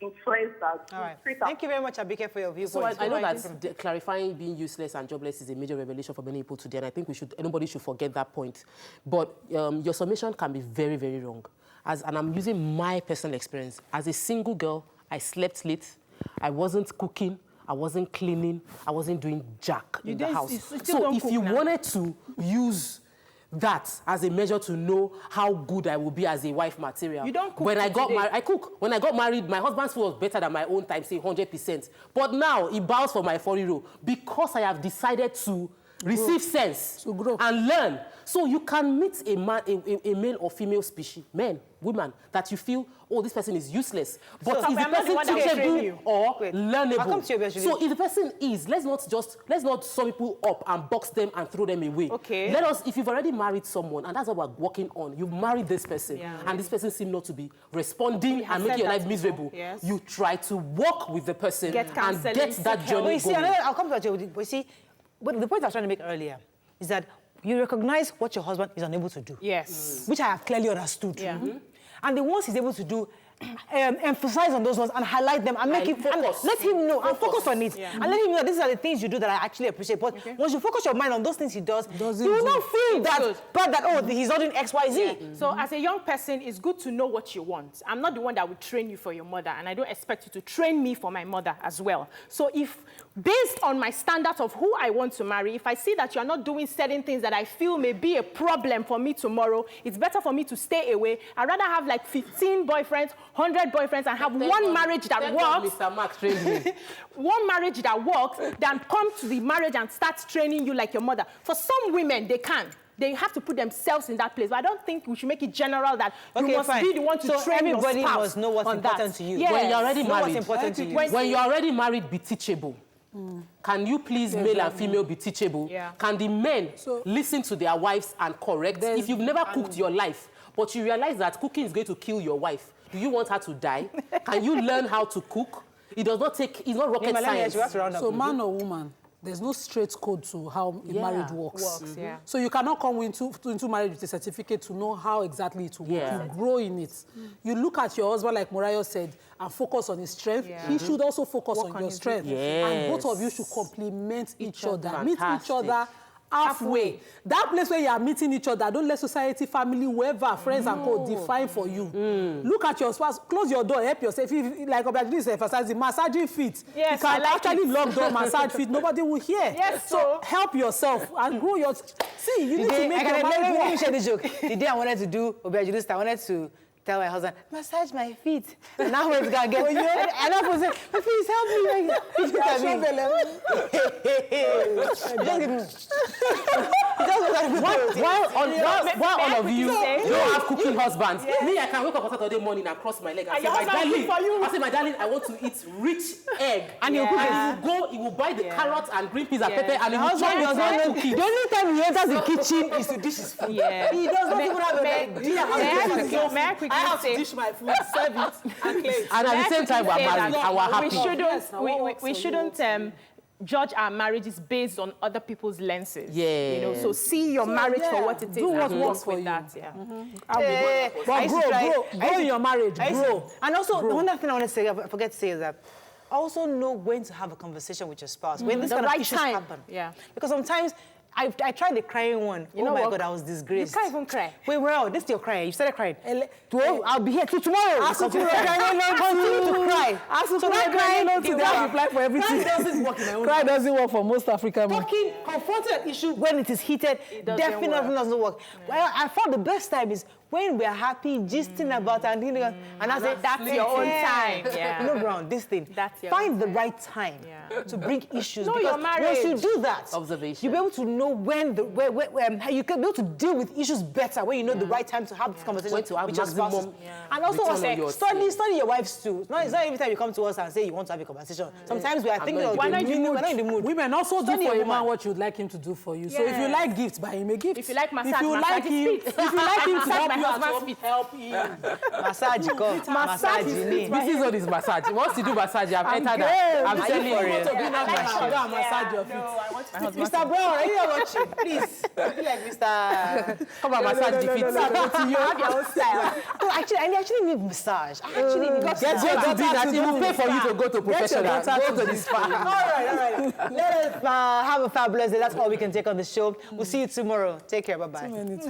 influenced that. All right. Thank you very much, Abike, for your viewpoint. So I know that clarifying being useless and jobless is a major revelation for many people today, and I think nobody should forget that point. But your summation can be very, very wrong. And I'm using my personal experience. As a single girl, I slept late. I wasn't cooking. I wasn't cleaning. I wasn't doing jack in the house. So if you wanted to use that as a measure to know how good I will be as a wife material. You don't cook. When I got married, I cook. When I got married, my husband's food was better than my own time, say 100%. But now he bows for my 40 roll because I have decided to receive sense and learn. So you can meet a man, a male or female species, men, women, that you feel, oh, this person is useless. But is the person teachable or learnable? So if the person is, let's not sum people up and box them and throw them away. Okay. Let us, if you've already married someone, and that's what we're working on, you've married this person, and this person seems not to be responding and making your life miserable, you try to work with the person and get that journey going. I'll come to that, but see, but the point I was trying to make earlier is that you recognize what your husband is unable to do. Yes. Which I have clearly understood. Yeah. And the ones he's able to do, emphasize on those ones and highlight them and make him focus. Let him know and focus on it. And let him know that these are the things you do that I actually appreciate. But once you focus your mind on those things he does, you will not feel that he's not doing X, Y, Z. So as a young person, it's good to know what you want. I'm not the one that will train you for your mother, and I don't expect you to train me for my mother as well. So if, based on my standards of who I want to marry, if I see that you're not doing certain things that I feel may be a problem for me tomorrow, it's better for me to stay away. I'd rather have like 15 boyfriends, 100 boyfriends, and have one marriage that works. Mr. Mark trained me. One marriage that works, than come to the marriage and start training you like your mother. For some women, they can. They have to put themselves in that place. But I don't think we should make it general that you must be the one to train your spouse. Everybody must know what's important to you. Yes. When you're already married, what's important to you. When you're already married, be teachable. Can you please, male and female, be teachable? Can the men listen to their wives and correct? If you've never cooked your life, but you realize that cooking is going to kill your wife, do you want her to die? Can you learn how to cook? It does not take, it's not rocket science. So man or woman, there's no straight code to how a marriage works. So you cannot come into marriage with a certificate to know how exactly it will work. You grow in it. You look at your husband, like Morayo said, and focus on his strength. He should also focus on your strength. And both of you should complement each other. Meet each other halfway. That place where you are meeting each other, don't let society, family, whoever, friends and co define for you. Look at your spouse, close your door, help yourself. If, like Obadiah is emphasizing, massaging feet. Yes, you can actually lock door, massage feet, nobody will hear. Yes, so help yourself and grow your... See, you need to make your mind work. Let me share this joke. The day I wanted to do Obadiah, I wanted to tell my husband, massage my feet. And now it's going to get... And I was like, please help me. While all of you don't have cooking husbands, me, I can wake up on Saturday morning and cross my leg and say, my darling, I want to eat rich egg. And he will buy the carrots and green peas and pepper, and he will chop it. The only time he enters the kitchen is to dish his food. Yeah. He does not even have a I have to dish my food, serve it, and clear it. And at the same time, we're married and we're happy. We shouldn't judge our marriages based on other people's lenses. Yeah. You know, so see your marriage for what it is. Do what works for you. That. Yeah. But grow in your marriage, grow. And also, one other thing I want to say, I forget to say is that also know when to have a conversation with your spouse. When this kind of issues happen. Yeah. Because sometimes I tried the crying one. You know my what? God, I was disgraced. You can't even cry. Wait, well, this is your crying. You started crying. I'll be here till tomorrow. Continue to cry. So that crying, that reply for everything. Cry doesn't work in my own Cry doesn't work for most African men. Confronting an issue when it is heated definitely doesn't work. Well, I found the best time is when we're happy, gisting about and I say, that's your own time. Yeah. No, Brown, this thing. Find the right time to bring issues. Know your marriage. Once you do that, observation, you'll be able to know when you can be able to deal with issues better when you know the right time to have this conversation with your spouse. And also, study your wives too. It's not every time you come to us and say you want to have a conversation. Sometimes we are thinking of we're not in the mood. Women also do for a man what you'd like him to do for you. So if you like gifts, buy him a gift. If you like massage, if you like him to help you at home, help him. Massage, massage. This is what is massage. Once you do massage, I've entered that. I'm telling you. I want to be that machine. Go and massage your feet. Mr. Brown, are you watching? Please. Be like Mr. Come and massage the feet. You have your own style. I actually need massage. I actually need massage. Get your daughter to do that. It will pay for you to go to professional. Go to the spa. All right. Let us have a fabulous day. That's all we can take on the show. We'll see you tomorrow. Take care. Bye-bye. 2 minutes.